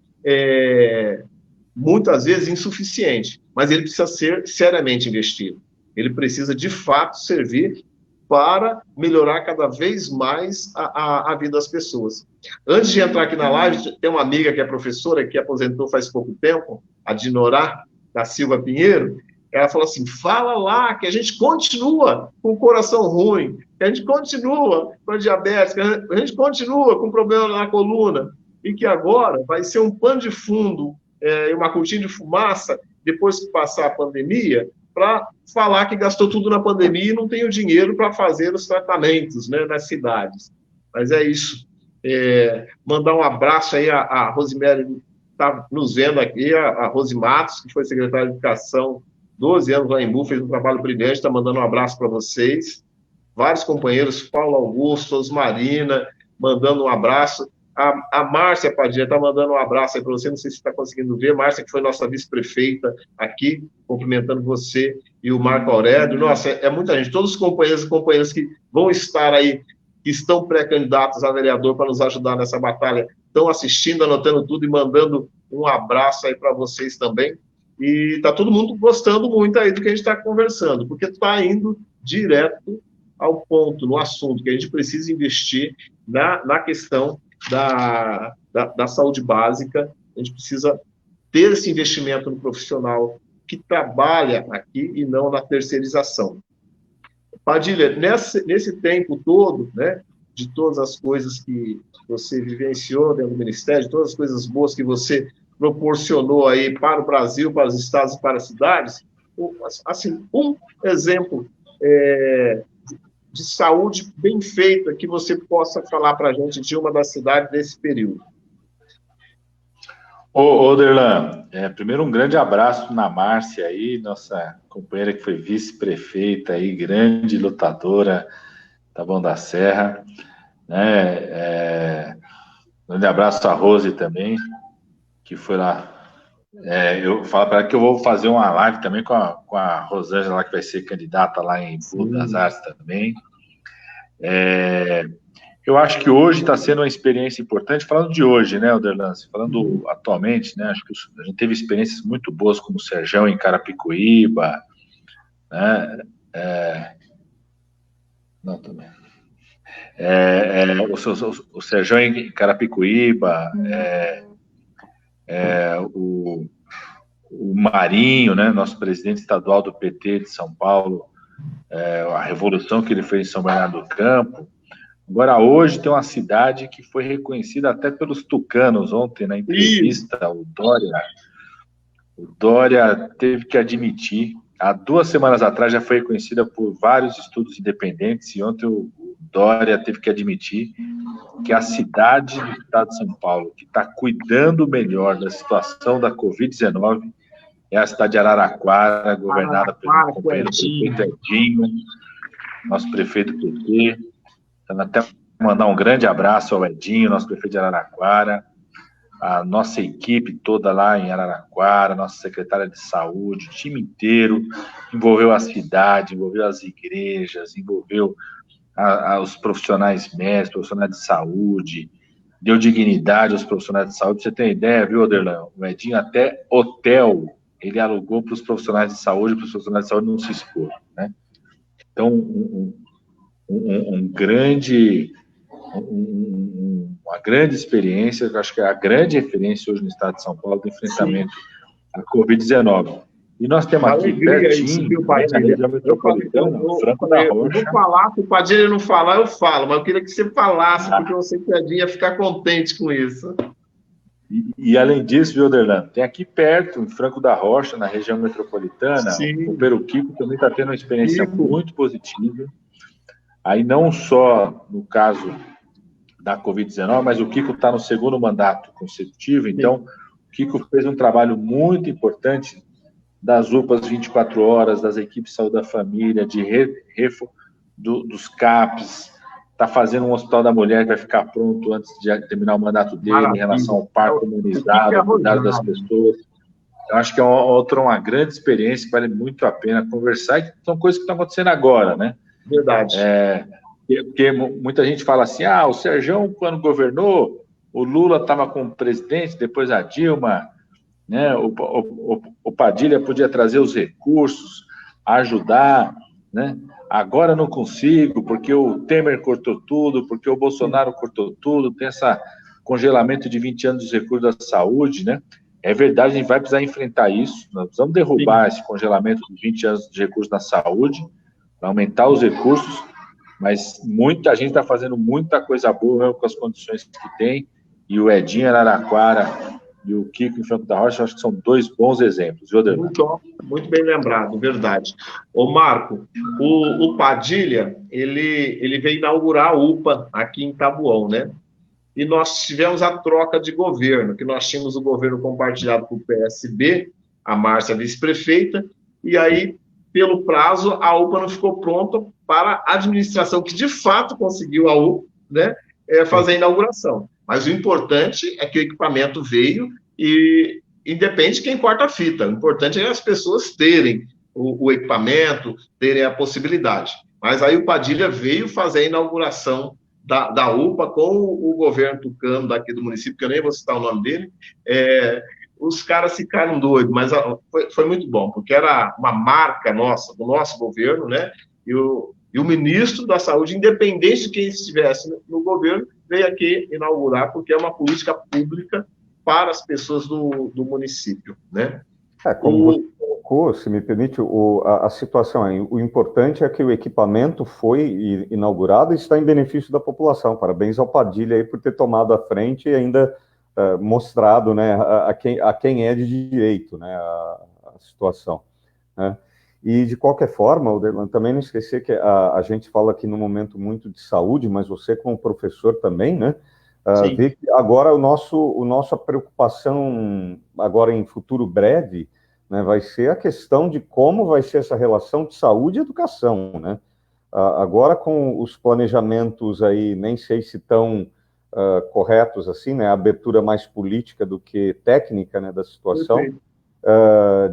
Speaker 1: muitas vezes, insuficiente, mas ele precisa ser seriamente investido. Ele precisa, de fato, servir para melhorar cada vez mais a vida das pessoas. Antes de entrar aqui na live, tem uma amiga que é professora, que aposentou faz pouco tempo, a Dinorá da Silva Pinheiro. Ela falou assim, fala lá que a gente continua com o coração ruim, que a gente continua com a diabetes, que a gente continua com problema na coluna, e que agora vai ser um pano de fundo, uma cortina de fumaça, depois que passar a pandemia, para falar que gastou tudo na pandemia e não tem o dinheiro para fazer os tratamentos, né, nas cidades. Mas é isso. Mandar um abraço aí a Rosemary, está nos vendo aqui, a Rose Matos, que foi secretária de Educação 12 anos lá em Embu, fez um trabalho brilhante, está mandando um abraço para vocês. Vários companheiros, Paulo Augusto, Osmarina, mandando um abraço. A Márcia Padilha está mandando um abraço aí para você, não sei se está conseguindo ver. Márcia, que foi nossa vice-prefeita aqui, cumprimentando você e o Marco Aurélio. Nossa, é muita gente. Todos os companheiros e companheiras que vão estar aí, que estão pré-candidatos a vereador para nos ajudar nessa batalha, estão assistindo, anotando tudo e mandando um abraço aí para vocês também. E está todo mundo gostando muito aí do que a gente está conversando, porque está indo direto ao ponto, no assunto, que a gente precisa investir na questão da saúde básica. A gente precisa ter esse investimento no profissional que trabalha aqui e não na terceirização. Padilha, nesse tempo todo, né, de todas as coisas que você vivenciou dentro do Ministério, de todas as coisas boas que você proporcionou aí para o Brasil, para os estados e para as cidades, assim, um exemplo de saúde bem feita que você possa falar para a gente de uma das cidades desse período.
Speaker 2: Ô Derlan, primeiro um grande abraço na Márcia aí, nossa companheira que foi vice-prefeita aí, grande lutadora, Taboão da Serra, né? Grande abraço à Rose também, que foi lá. Eu falo para ela que eu vou fazer uma live também com a Rosângela, que vai ser candidata lá em Embu das Artes também. Eu acho que hoje está sendo uma experiência importante, falando de hoje, né, Oderlance? Falando atualmente, né, acho que a gente teve experiências muito boas como o Serjão em Carapicuíba, né? Não, também. O Serjão em Carapicuíba, o Marinho, né, nosso presidente estadual do PT de São Paulo, a revolução que ele fez em São Bernardo do Campo. Agora, hoje tem uma cidade que foi reconhecida até pelos tucanos. Ontem, na entrevista, o Dória teve que admitir, há 2 semanas atrás já foi reconhecida por vários estudos independentes, e ontem o Dória teve que admitir que a cidade do estado de São Paulo, que está cuidando melhor da situação da Covid-19, é a cidade de Araraquara, governada pelo companheiro prefeito Edinho, nosso prefeito PT. Então, até mandar um grande abraço ao Edinho, nosso prefeito de Araraquara, a nossa equipe toda lá em Araraquara, nossa secretária de saúde, o time inteiro, envolveu a cidade, envolveu as igrejas, envolveu os profissionais médicos, profissionais de saúde, deu dignidade aos profissionais de saúde. Pra você ter ideia, viu, Oderlan? O Edinho até hotel ele alugou para os profissionais de saúde, para os profissionais de saúde não se expor, né? Então, uma grande experiência, eu acho que é a grande referência hoje no estado de São Paulo do enfrentamento à Covid-19. E nós temos aqui pertinho, na região metropolitana, Franco da Rocha.
Speaker 1: Eu vou falar, se o Padilha não falar, eu falo, mas eu queria que você falasse, porque eu sei que a Dinha ia ficar contente com isso.
Speaker 2: E além disso, viu, Oderlan, tem aqui perto, em Franco da Rocha, na região metropolitana, o Peruquico também está tendo uma experiência muito positiva. Aí não só no caso da Covid-19, mas o Kiko está no 2º mandato consecutivo, então o Kiko fez um trabalho muito importante das UPAs 24 horas, das equipes de saúde da família, dos CAPs, está fazendo um hospital da mulher que vai ficar pronto antes de terminar o mandato dele, em relação ao parto imunizado, ao cuidado das pessoas. Eu acho que é uma grande experiência, que vale muito a pena conversar, e são coisas que estão acontecendo agora, né?
Speaker 1: Verdade.
Speaker 2: Porque muita gente fala assim, o Serjão, quando governou, o Lula estava como presidente, depois a Dilma, né? O Padilha podia trazer os recursos, ajudar, né? Agora não consigo, porque o Temer cortou tudo, porque o Bolsonaro cortou tudo, tem esse congelamento de 20 anos dos recursos da saúde, né? É verdade, a gente vai precisar enfrentar isso, nós precisamos derrubar esse congelamento de 20 anos de recursos na saúde, aumentar os recursos, mas muita gente está fazendo muita coisa boa mesmo com as condições que tem, e o Edinho Araraquara e o Kiko em Franco da Rocha, acho que são 2 bons exemplos, viu, Adelmar?
Speaker 1: Muito bem lembrado, verdade. Ô, Marco, o Padilha, ele veio inaugurar a UPA aqui em Taboão, né? E nós tivemos a troca de governo, que nós tínhamos o governo compartilhado com o PSB, a Márcia vice-prefeita, e aí, pelo prazo, a UPA não ficou pronta para a administração, que de fato conseguiu a UPA, né, fazer a inauguração. Mas o importante é que o equipamento veio e independe quem corta a fita. O importante é as pessoas terem o equipamento, terem a possibilidade. Mas aí o Padilha veio fazer a inauguração da UPA com o governo tucano daqui do município, que eu nem vou citar o nome dele. Os caras ficaram doidos, mas foi muito bom, porque era uma marca nossa, do nosso governo, né? E o ministro da Saúde, independente de quem estivesse no governo, veio aqui inaugurar, porque é uma política pública para as pessoas do município, né?
Speaker 3: Como você colocou, se me permite, a situação aí, o importante é que o equipamento foi inaugurado e está em benefício da população. Parabéns ao Padilha aí por ter tomado a frente e ainda mostrado, né, a quem é de direito, né, a situação, né? E, de qualquer forma, também não esquecer que a gente fala aqui no momento muito de saúde, mas você como professor também, né, vê que agora nossa preocupação, agora em futuro breve, né, vai ser a questão de como vai ser essa relação de saúde e educação, né? Agora, com os planejamentos aí, nem sei se estão corretos assim, né, a abertura mais política do que técnica, né, da situação,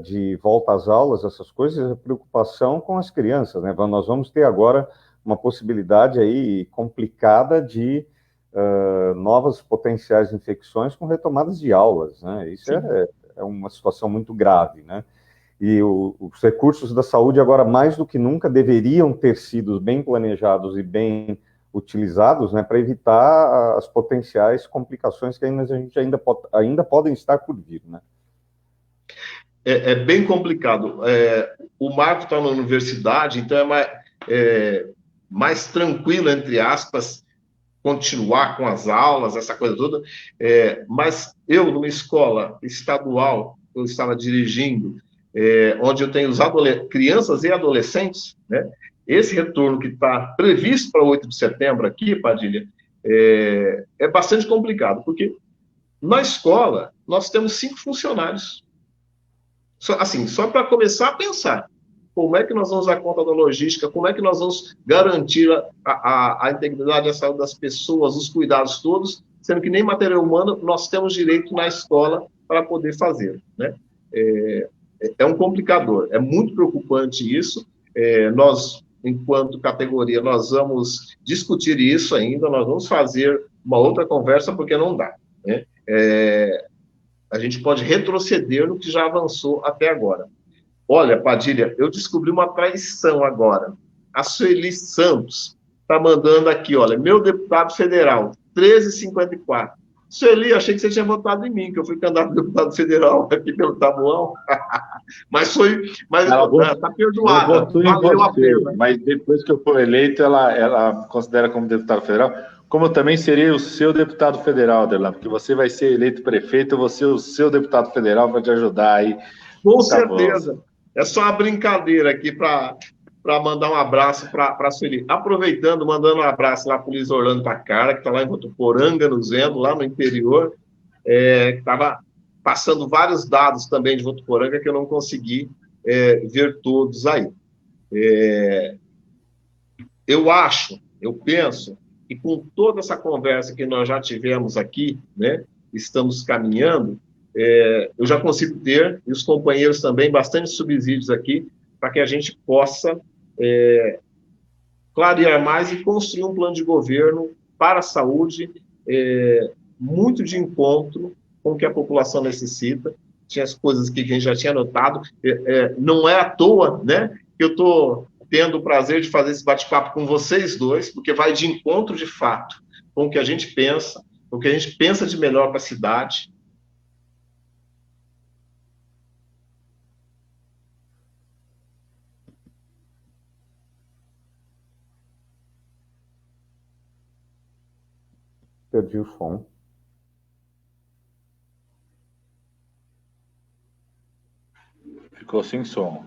Speaker 3: de volta às aulas, essas coisas, a preocupação com as crianças, né? Nós vamos ter agora uma possibilidade aí complicada de novas potenciais infecções com retomadas de aulas, né? Isso é uma situação muito grave, né? E os recursos da saúde agora, mais do que nunca, deveriam ter sido bem planejados e bem utilizados, né, para evitar as potenciais complicações que a gente ainda podem estar por vir, né?
Speaker 1: É bem complicado. O Marco está na universidade, então é mais tranquilo, entre aspas, continuar com as aulas, essa coisa toda, mas eu, numa escola estadual, eu estava dirigindo, onde eu tenho os crianças e adolescentes, né? Esse retorno que está previsto para 8 de setembro aqui, Padilha, é bastante complicado, porque na escola nós temos 5 funcionários. Só para começar a pensar, como é que nós vamos dar conta da logística, como é que nós vamos garantir a integridade e a saúde das pessoas, os cuidados todos, sendo que nem material humano nós temos direito na escola para poder fazer, né? É um complicador, é muito preocupante isso. Nós, enquanto categoria, nós vamos discutir isso ainda, nós vamos fazer uma outra conversa, porque não dá, né? A gente pode retroceder no que já avançou até agora. Olha, Padilha, eu descobri uma traição agora. A Sueli Santos está mandando aqui, olha, meu deputado federal, 1354. Sueli, achei que você tinha votado em mim, que eu fui candidato a deputado federal aqui pelo Taboão. Mas está perdoada, valeu a pena.
Speaker 2: Mas depois que eu for eleito, ela considera como deputado federal. Como eu também serei o seu deputado federal, Adelmar, porque você vai ser eleito prefeito, eu vou ser o seu deputado federal para te ajudar aí.
Speaker 1: Com certeza. É só uma brincadeira aqui para mandar um abraço para a Sueli. Aproveitando, mandando um abraço lá para o Luiz Orlando Tacara, que está lá em Votuporanga, no Zendo, lá no interior, que estava passando vários dados também de Votuporanga que eu não consegui ver todos aí. Eu penso que com toda essa conversa que nós já tivemos aqui, né, estamos caminhando, eu já consigo ter, e os companheiros também, bastante subsídios aqui, para que a gente possa clarear mais e construir um plano de governo para a saúde, muito de encontro com o que a população necessita. Tinha as coisas que a gente já tinha notado, não é à toa, né, que eu estou tendo o prazer de fazer esse bate-papo com vocês dois, porque vai de encontro, de fato, com o que a gente pensa, com o que a gente pensa de melhor para a cidade.
Speaker 3: Perdi o som.
Speaker 2: Ficou sem som.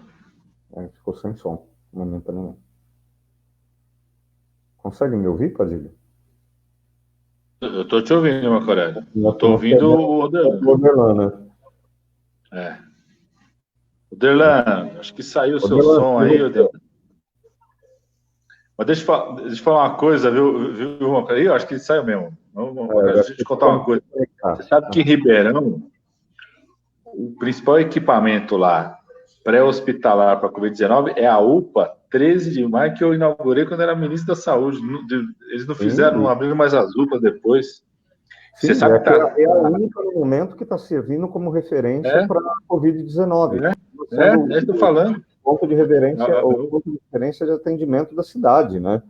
Speaker 3: Ficou sem som, momentaneamente. Consegue me ouvir, Padilha?
Speaker 2: Eu estou te ouvindo, meu colega. Eu estou ouvindo o
Speaker 3: Oderlan.
Speaker 2: Oderlan, acho que saiu o seu som aí, Oderlan. Mas deixa eu falar uma coisa, viu, eu acho que saiu mesmo. Deixa eu te contar uma coisa. Você sabe que em Ribeirão, o principal equipamento lá, pré-hospitalar para a Covid-19, é a UPA 13 de maio, que eu inaugurei quando era ministro da Saúde. Eles não fizeram, não abriram mais as UPAs depois.
Speaker 3: Sim, você sabe que é a única no momento que está servindo como referência para a Covid-19.
Speaker 2: Estou falando.
Speaker 3: Ponto de referência, ou ponto de referência de atendimento da cidade, né?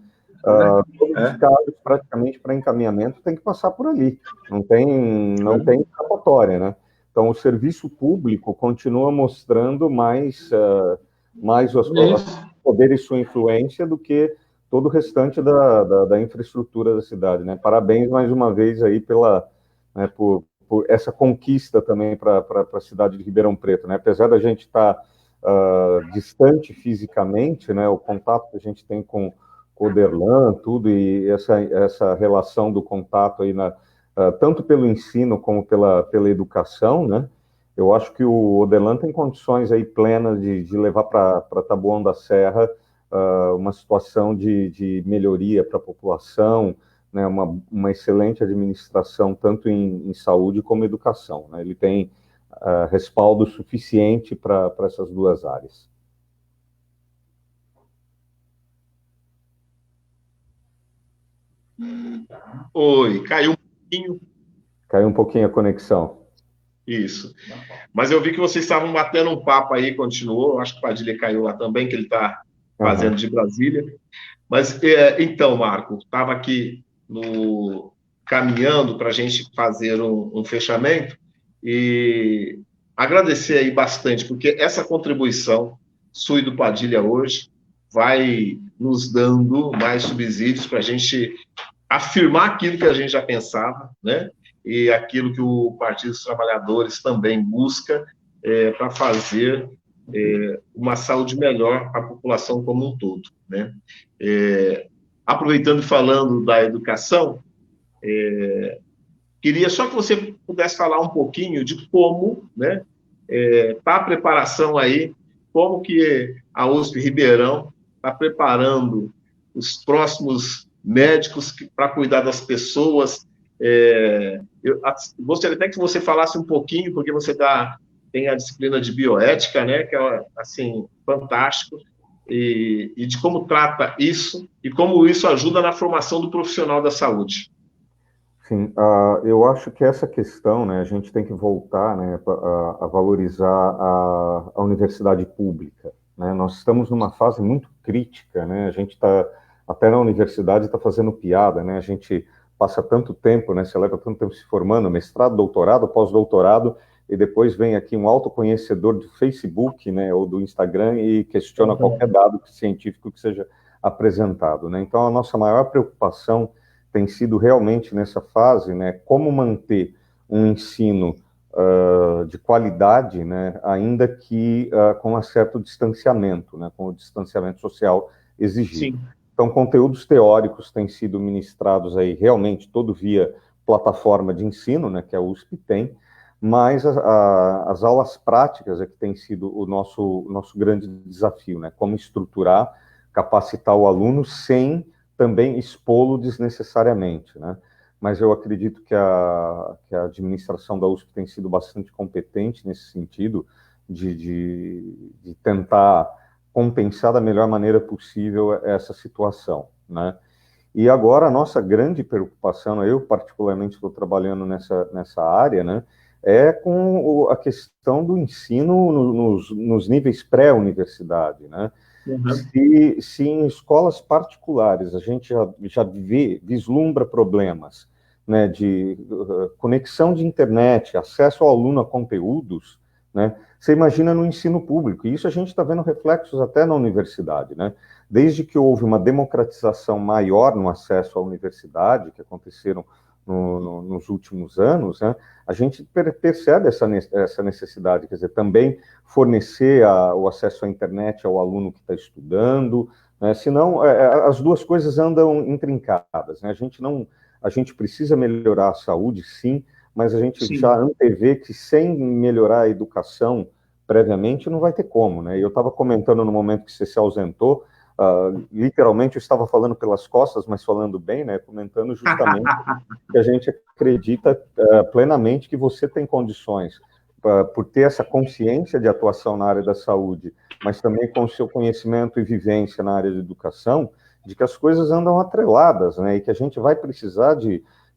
Speaker 3: Todos os casos, praticamente, para encaminhamento, tem que passar por ali. Não tem escapatória, né? Então, o serviço público continua mostrando mais os poderes e sua influência do que todo o restante da infraestrutura da cidade, né? Parabéns mais uma vez aí por essa conquista também para a cidade de Ribeirão Preto, né? Apesar da gente estar distante fisicamente, né? O contato que a gente tem com o Oderlan, tudo, e essa relação do contato aí tanto pelo ensino como pela educação, né? Eu acho que o Oderlan tem condições aí plenas de levar para Taboão da Serra uma situação de melhoria para a população, né? Uma excelente administração, tanto em saúde como educação, né? Ele tem respaldo suficiente para essas duas áreas.
Speaker 1: Oi, caiu um pouquinho.
Speaker 3: Caiu um pouquinho a conexão.
Speaker 1: Isso. Mas eu vi que vocês estavam batendo um papo aí, continuou. Acho que o Padilha caiu lá também, que ele está fazendo de Brasília. Mas, então, Marco, estava aqui caminhando para a gente fazer um fechamento e agradecer aí bastante, porque essa contribuição sua e do Padilha hoje vai nos dando mais subsídios para a gente afirmar aquilo que a gente já pensava, né? E aquilo que o Partido dos Trabalhadores também busca para fazer uma saúde melhor para a população como um todo, né? Aproveitando e falando da educação, queria só que você pudesse falar um pouquinho de como, né, está a preparação aí, como que a USP Ribeirão está preparando os próximos médicos para cuidar das pessoas. Eu gostaria até que você falasse um pouquinho, porque você tem a disciplina de bioética, né, que é, assim, fantástico, e de como trata isso e como isso ajuda na formação do profissional da saúde.
Speaker 3: Sim, eu acho que essa questão, né, a gente tem que voltar, né, a valorizar a universidade pública, né? Nós estamos numa fase muito crítica, né? A gente está, até na universidade, está fazendo piada, né? A gente passa tanto tempo, né, você leva tanto tempo se formando, mestrado, doutorado, pós-doutorado, e depois vem aqui um autoconhecedor do Facebook, né, ou do Instagram e questiona qualquer dado científico que seja apresentado, né? Então, a nossa maior preocupação tem sido realmente nessa fase, né, como manter um ensino de qualidade, né, ainda que com um certo distanciamento, né, com o distanciamento social exigido. Sim. Então, conteúdos teóricos têm sido ministrados aí realmente todo via plataforma de ensino, né, que a USP tem, mas as aulas práticas é que tem sido o nosso grande desafio, né, como estruturar, capacitar o aluno sem também expô-lo desnecessariamente, né? Mas eu acredito que a administração da USP tem sido bastante competente nesse sentido de tentar compensar da melhor maneira possível essa situação, né? E agora a nossa grande preocupação, eu particularmente estou trabalhando nessa área, né, é com a questão do ensino nos níveis pré-universidade, né? Se em escolas particulares a gente já vislumbra problemas, né, de conexão de internet, acesso ao aluno a conteúdos, né, você imagina no ensino público, e isso a gente está vendo reflexos até na universidade, né? Desde que houve uma democratização maior no acesso à universidade, que aconteceram nos últimos anos, né, a gente percebe essa necessidade, quer dizer, também fornecer o acesso à internet ao aluno que está estudando, né, senão as duas coisas andam intrincadas, né, a gente precisa melhorar a saúde, sim, mas a gente já antevê que sem melhorar a educação previamente não vai ter como, né, eu estava comentando no momento que você se ausentou, literalmente eu estava falando pelas costas, mas falando bem, né, comentando justamente que a gente acredita plenamente que você tem condições, por ter essa consciência de atuação na área da saúde, mas também com o seu conhecimento e vivência na área de educação, de que as coisas andam atreladas, né, e que a gente vai precisar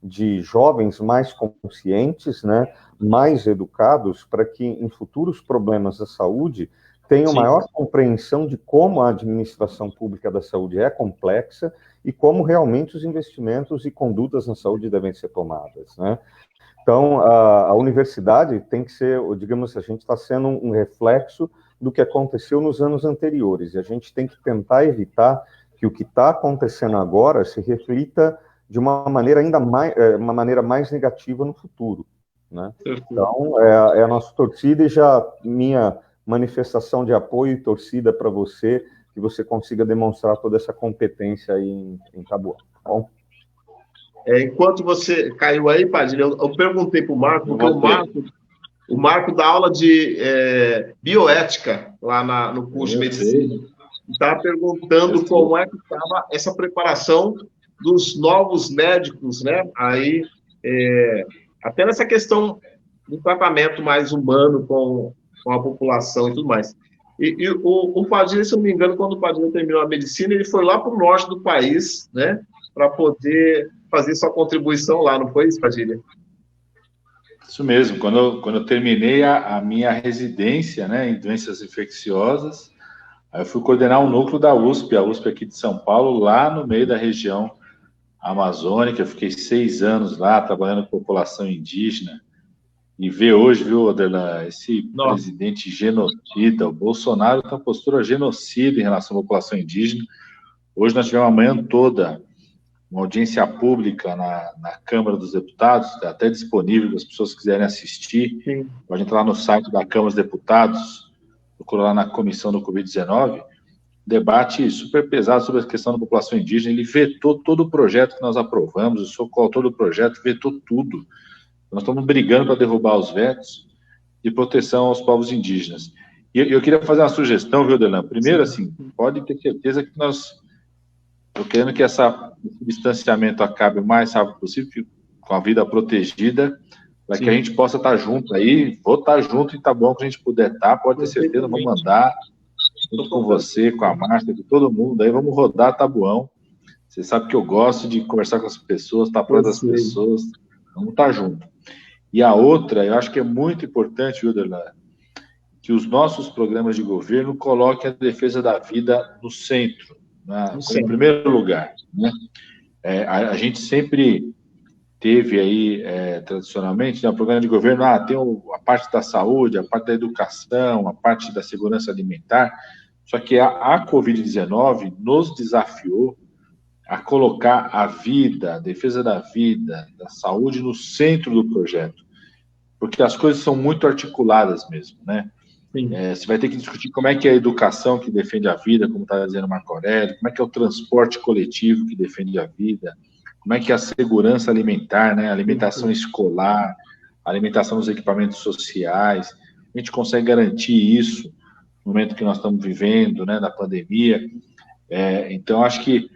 Speaker 3: de jovens mais conscientes, né, mais educados, para que em futuros problemas da saúde tenham maior compreensão de como a administração pública da saúde é complexa e como realmente os investimentos e condutas na saúde devem ser tomadas, né? Então, a universidade tem que ser, digamos, a gente está sendo um reflexo do que aconteceu nos anos anteriores, e a gente tem que tentar evitar que o que está acontecendo agora se reflita de uma maneira ainda mais, uma maneira mais negativa no futuro, né? Então, é a nossa torcida e já minha manifestação de apoio e torcida para você, que você consiga demonstrar toda essa competência aí em Taboão. Tá bom?
Speaker 1: Enquanto você caiu aí, Padilha, eu perguntei para o Marco, porque o Marco dá aula de bioética lá no curso de medicina. Estava perguntando como é que estava essa preparação dos novos médicos, né? Aí, até nessa questão do tratamento mais humano com a população e tudo mais. E o Padilha, se eu não me engano, quando o Padilha terminou a medicina, ele foi lá para o norte do país, né, para poder fazer sua contribuição lá, não foi isso, Padilha?
Speaker 2: Isso mesmo. Quando eu terminei a minha residência, né, em doenças infecciosas, aí eu fui coordenar um núcleo da USP, a USP aqui de São Paulo, lá no meio da região amazônica. Eu fiquei 6 anos lá, trabalhando com população indígena. E ver hoje, viu, Oderlan, esse presidente genocida, o Bolsonaro tem uma postura genocida em relação à população indígena. Hoje nós tivemos a manhã toda uma audiência pública na Câmara dos Deputados, está até disponível para as pessoas que quiserem assistir. Pode entrar no site da Câmara dos Deputados, procurar lá na comissão do Covid-19, debate super pesado sobre a questão da população indígena. Ele vetou todo o projeto que nós aprovamos, eu sou coautor do projeto, vetou tudo. Nós estamos brigando para derrubar os vetos de proteção aos povos indígenas. E eu queria fazer uma sugestão, viu, Oderlan? Primeiro, assim, pode ter certeza que estou querendo que esse distanciamento acabe o mais rápido possível, com a vida protegida, para que a gente possa estar junto aí. Vou estar junto e tá bom que a gente puder estar, pode ter certeza, vamos mandar, junto com você, com a Márcia, com todo mundo, aí vamos rodar Taboão. Você sabe que eu gosto de conversar com as pessoas, estar perto das pessoas, vamos estar junto. E a outra, eu acho que é muito importante, viu, Oderlan, que os nossos programas de governo coloquem a defesa da vida no centro, em primeiro lugar, né? A gente sempre teve aí, tradicionalmente, né, o programa de governo, tem a parte da saúde, a parte da educação, a parte da segurança alimentar, só que a Covid-19 nos desafiou a colocar a vida, a defesa da vida, da saúde no centro do projeto, porque as coisas são muito articuladas mesmo, né? Você vai ter que discutir como é que é a educação que defende a vida, como está dizendo o Marco Aurélio, como é que é o transporte coletivo que defende a vida, como é que é a segurança alimentar, né? A alimentação escolar, a alimentação dos equipamentos sociais, a gente consegue garantir isso no momento que nós estamos vivendo, né, da pandemia. Então, acho que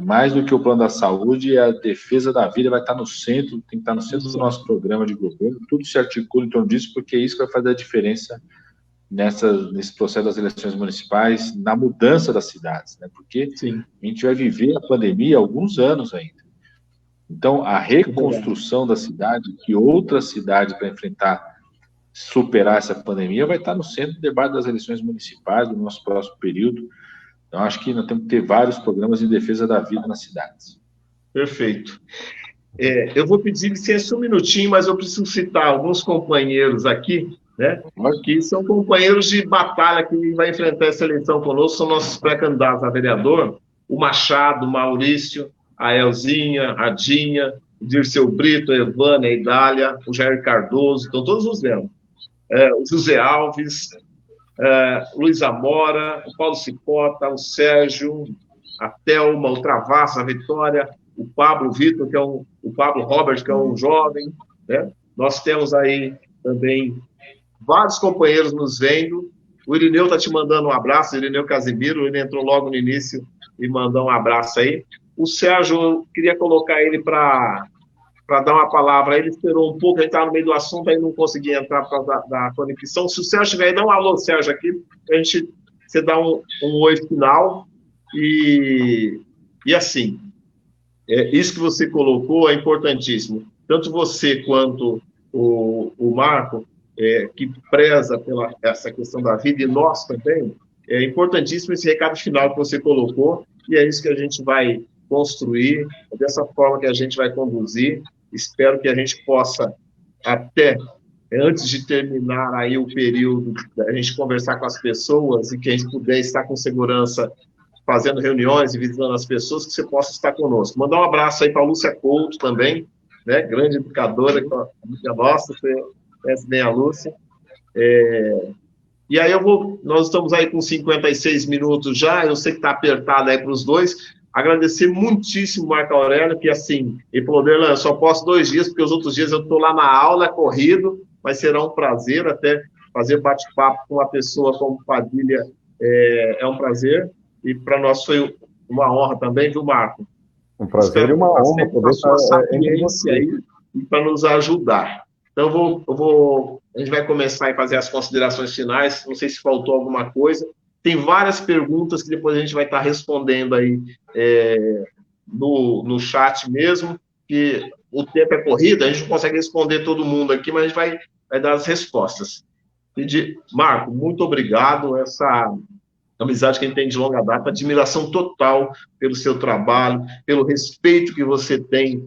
Speaker 2: mais do que o plano da saúde, a defesa da vida vai estar no centro, tem que estar no centro do nosso programa de governo, tudo se articula em torno disso, porque é isso que vai fazer a diferença nesse processo das eleições municipais, na mudança das cidades, né? Porque a gente vai viver a pandemia há alguns anos ainda. Então, a reconstrução da cidade, que outra cidade para enfrentar, superar essa pandemia, vai estar no centro do debate das eleições municipais, do nosso próximo período. Então, acho que nós temos que ter vários programas em defesa da vida nas cidades.
Speaker 1: Perfeito. Eu vou pedir licença um minutinho, mas eu preciso citar alguns companheiros aqui, né, que são companheiros de batalha que vai enfrentar essa eleição conosco, são nossos pré-candidatos a vereador, o Machado, o Maurício, a Elzinha, a Dinha, o Dirceu Brito, a Evânia, a Idália, o Jair Cardoso, então todos os vemos. O José Alves, Luiz Amora, o Paulo Cipota, o Sérgio, a Thelma, o Travassa, a Vitória, o Pablo Vitor, que é o Pablo Robert, que é um jovem, né? Nós temos aí também vários companheiros nos vendo. O Irineu está te mandando um abraço, o Irineu Casimiro, ele entrou logo no início e mandou um abraço aí. O Sérgio, eu queria colocar ele para dar uma palavra, ele esperou um pouco, ele estava no meio do assunto, aí não conseguia entrar por causa da conexão. Se o Sérgio estiver aí, dá um alô, Sérgio, aqui, para você dar um oi final. E assim, isso que você colocou é importantíssimo. Tanto você quanto o Marco, que preza pela essa questão da vida, e nós também, é importantíssimo esse recado final que você colocou, e é isso que a gente vai construir, é dessa forma que a gente vai conduzir. Espero que a gente possa, até antes de terminar aí o período, a gente conversar com as pessoas e que a gente puder estar com segurança fazendo reuniões e visitando as pessoas, que você possa estar conosco. Mandar um abraço aí para a Lúcia Couto também, né, grande educadora, amiga nossa, você conhece bem a Lúcia. E aí nós estamos aí com 56 minutos já, eu sei que está apertado aí para os dois. Agradecer muitíssimo o Marco Aurélio, que assim, ele falou, Derlan, eu só posso 2 dias, porque os outros dias eu estou lá na aula, corrido, mas será um prazer até fazer bate-papo com uma pessoa como Padilha, é um prazer, e para nós foi uma honra também, viu, Marco?
Speaker 3: Um prazer e uma honra poder
Speaker 1: estar sua sapiência aí para nos ajudar. Então, a gente vai começar a fazer as considerações finais, não sei se faltou alguma coisa. Tem várias perguntas que depois a gente vai estar respondendo aí no chat mesmo, que o tempo é corrido, a gente não consegue responder todo mundo aqui, mas a gente vai dar as respostas. Marco, muito obrigado, essa amizade que a gente tem de longa data, admiração total pelo seu trabalho, pelo respeito que você tem,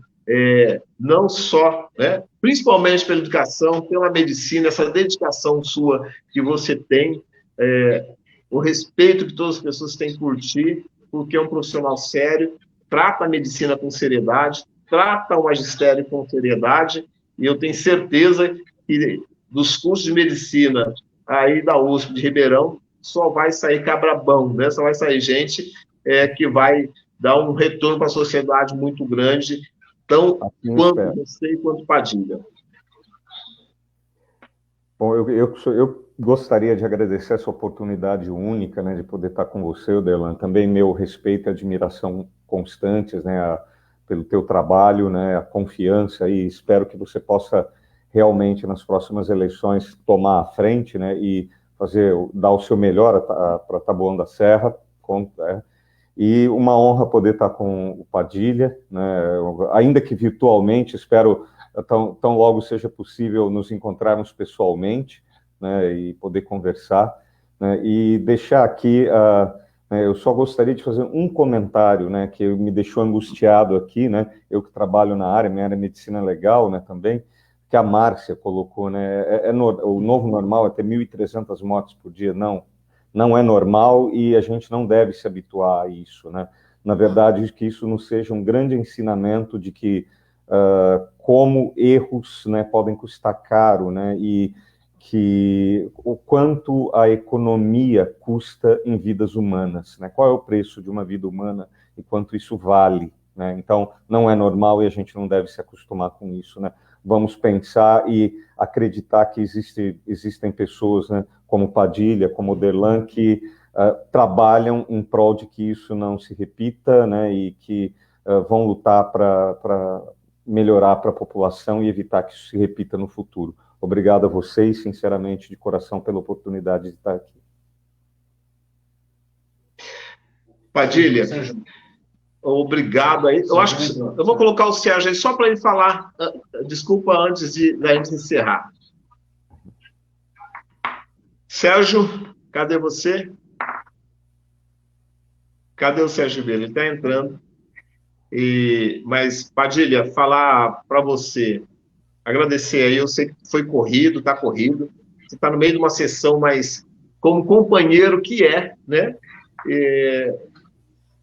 Speaker 1: não só, né, principalmente pela educação, pela medicina, essa dedicação sua que você tem, o respeito que todas as pessoas têm por ti, porque é um profissional sério, trata a medicina com seriedade, trata o magistério com seriedade, e eu tenho certeza que dos cursos de medicina aí da USP de Ribeirão, só vai sair cabrabão, né? Só vai sair gente que vai dar um retorno para a sociedade muito grande, tão quanto você e quanto Padilha.
Speaker 3: Bom, eu gostaria de agradecer essa oportunidade única, né, de poder estar com você, Derlan. Também meu respeito e admiração constantes, né, pelo teu trabalho, né, a confiança, e espero que você possa realmente, nas próximas eleições, tomar a frente, né, e dar o seu melhor para Taboão da Serra. E uma honra poder estar com o Padilha, né, ainda que virtualmente, espero tão logo seja possível nos encontrarmos pessoalmente, né, e poder conversar, né, e deixar aqui, eu só gostaria de fazer um comentário, né, que me deixou angustiado aqui, né, eu que trabalho na área, minha área é medicina legal, né, também, que a Márcia colocou, né, o novo normal é ter 1.300 mortes por dia. Não é normal, e a gente não deve se habituar a isso, né. Na verdade, que isso nos seja um grande ensinamento de que como erros, né, podem custar caro, né, e que o quanto a economia custa em vidas humanas, né, qual é o preço de uma vida humana e quanto isso vale, né. Então, não é normal e a gente não deve se acostumar com isso, né. Vamos pensar e acreditar que existem pessoas, né, como Padilha, como Derlan, que trabalham em prol de que isso não se repita, né, e que vão lutar para melhorar para a população e evitar que isso se repita no futuro. Obrigado a vocês, sinceramente, de coração, pela oportunidade de estar aqui.
Speaker 1: Padilha, obrigado aí. Eu acho que eu vou colocar o Sérgio aí só para ele falar, desculpa, antes da gente encerrar. Sérgio, cadê você? Cadê o Sérgio Ribeiro? Ele está entrando. Mas, Padilha, falar para você, agradecer aí, eu sei que foi corrido, está corrido, você está no meio de uma sessão, mas como companheiro que né?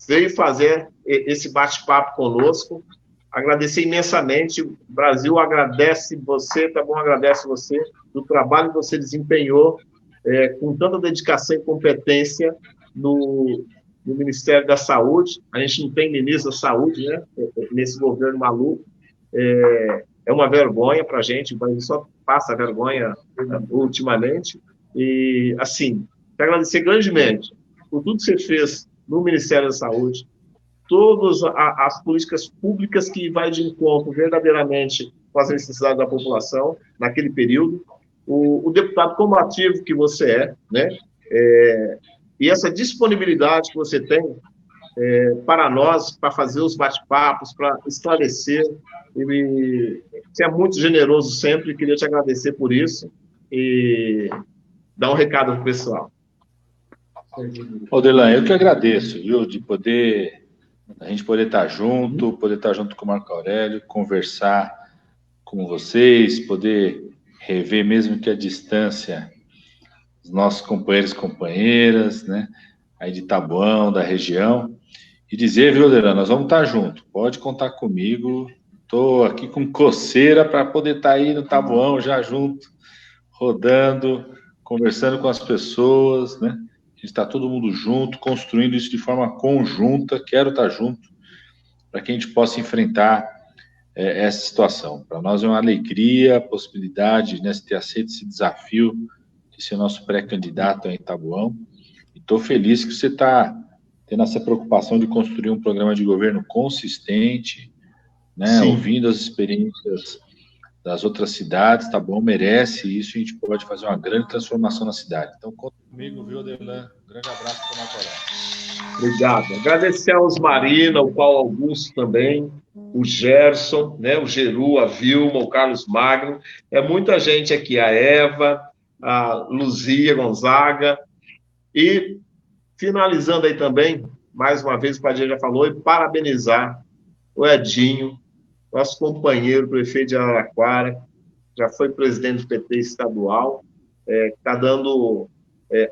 Speaker 1: Veio fazer esse bate-papo conosco, agradecer imensamente, o Brasil agradece você, tá bom? Agradece você, do trabalho que você desempenhou, com tanta dedicação e competência no Ministério da Saúde. A gente não tem ministro da Saúde, né? Nesse governo maluco. É uma vergonha para a gente, o Brasil só passa vergonha ultimamente. E, assim, quero agradecer grandemente por tudo que você fez no Ministério da Saúde, todas as políticas públicas que vai de encontro verdadeiramente com as necessidades da população naquele período, o deputado combativo que você né? E essa disponibilidade que você tem para nós, para fazer os bate-papos, para esclarecer. Você é muito generoso sempre, queria te agradecer por isso e dar um recado para o pessoal.
Speaker 2: Oderlan, eu que agradeço, viu, de a gente poder estar junto com o Marco Aurélio, conversar com vocês, poder rever, mesmo que à distância, os nossos companheiros e companheiras, né, aí de Taboão, da região, e dizer, viu, Oderlan, nós vamos estar juntos, pode contar comigo, estou aqui com coceira para poder estar aí no Taboão já junto, rodando, conversando com as pessoas, né? A gente está todo mundo junto, construindo isso de forma conjunta, quero estar junto, para que a gente possa enfrentar essa situação. Para nós é uma alegria, a possibilidade de ter aceito esse desafio de ser nosso pré-candidato em Taboão, e estou feliz que você está tendo essa preocupação de construir um programa de governo consistente, né? Ouvindo as experiências das outras cidades, Taboão merece isso, e a gente pode fazer uma grande transformação na cidade. Então, conta comigo, viu, Oderlan? Um grande abraço para o Marco Aurélio.
Speaker 1: Obrigado. Agradecer aos Marina, o Paulo Augusto também, o Gerson, né, o Geru, a Vilma, o Carlos Magno. É muita gente aqui, a Eva, a Luzia Gonzaga. E, finalizando aí também, mais uma vez, o Padilha já falou, e parabenizar o Edinho, nosso companheiro, prefeito de Araraquara, já foi presidente do PT estadual, está dando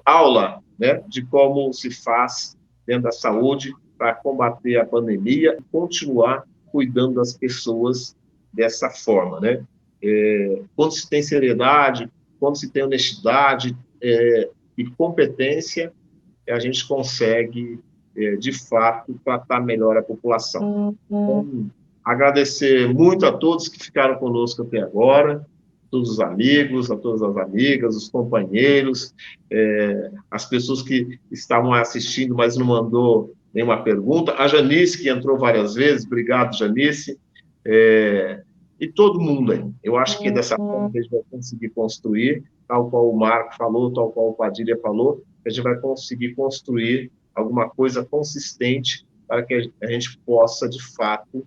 Speaker 1: aula, né, de como se faz dentro da saúde para combater a pandemia e continuar cuidando das pessoas dessa forma, né? Quando se tem seriedade, quando se tem honestidade e competência, a gente consegue, de fato, tratar melhor a população. Então, agradecer muito a todos que ficaram conosco até agora, todos os amigos, a todas as amigas, os companheiros, as pessoas que estavam assistindo, mas não mandou nenhuma pergunta, a Janice, que entrou várias vezes, obrigado, Janice, e todo mundo aí. Eu acho que dessa forma a gente vai conseguir construir, tal qual o Marco falou, tal qual o Padilha falou, a gente vai conseguir construir alguma coisa consistente para que a gente possa, de fato,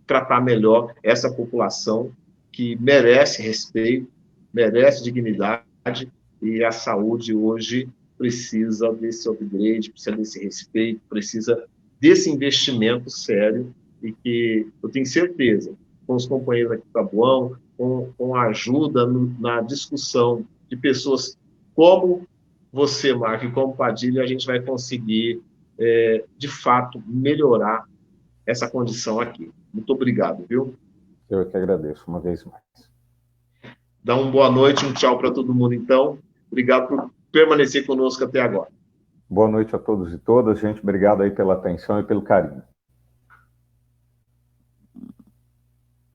Speaker 1: tratar melhor essa população que merece respeito, merece dignidade, e a saúde hoje precisa desse upgrade, precisa desse respeito, precisa desse investimento sério, e que eu tenho certeza, com os companheiros aqui do Taboão, com a ajuda na discussão de pessoas como você, Marco, e como Padilha, a gente vai conseguir, de fato, melhorar essa condição aqui. Muito obrigado, viu?
Speaker 3: Eu que agradeço, uma vez mais.
Speaker 1: Dá uma boa noite, um tchau para todo mundo, então. Obrigado por permanecer conosco até agora.
Speaker 3: Boa noite a todos e todas, gente. Obrigado aí pela atenção e pelo carinho.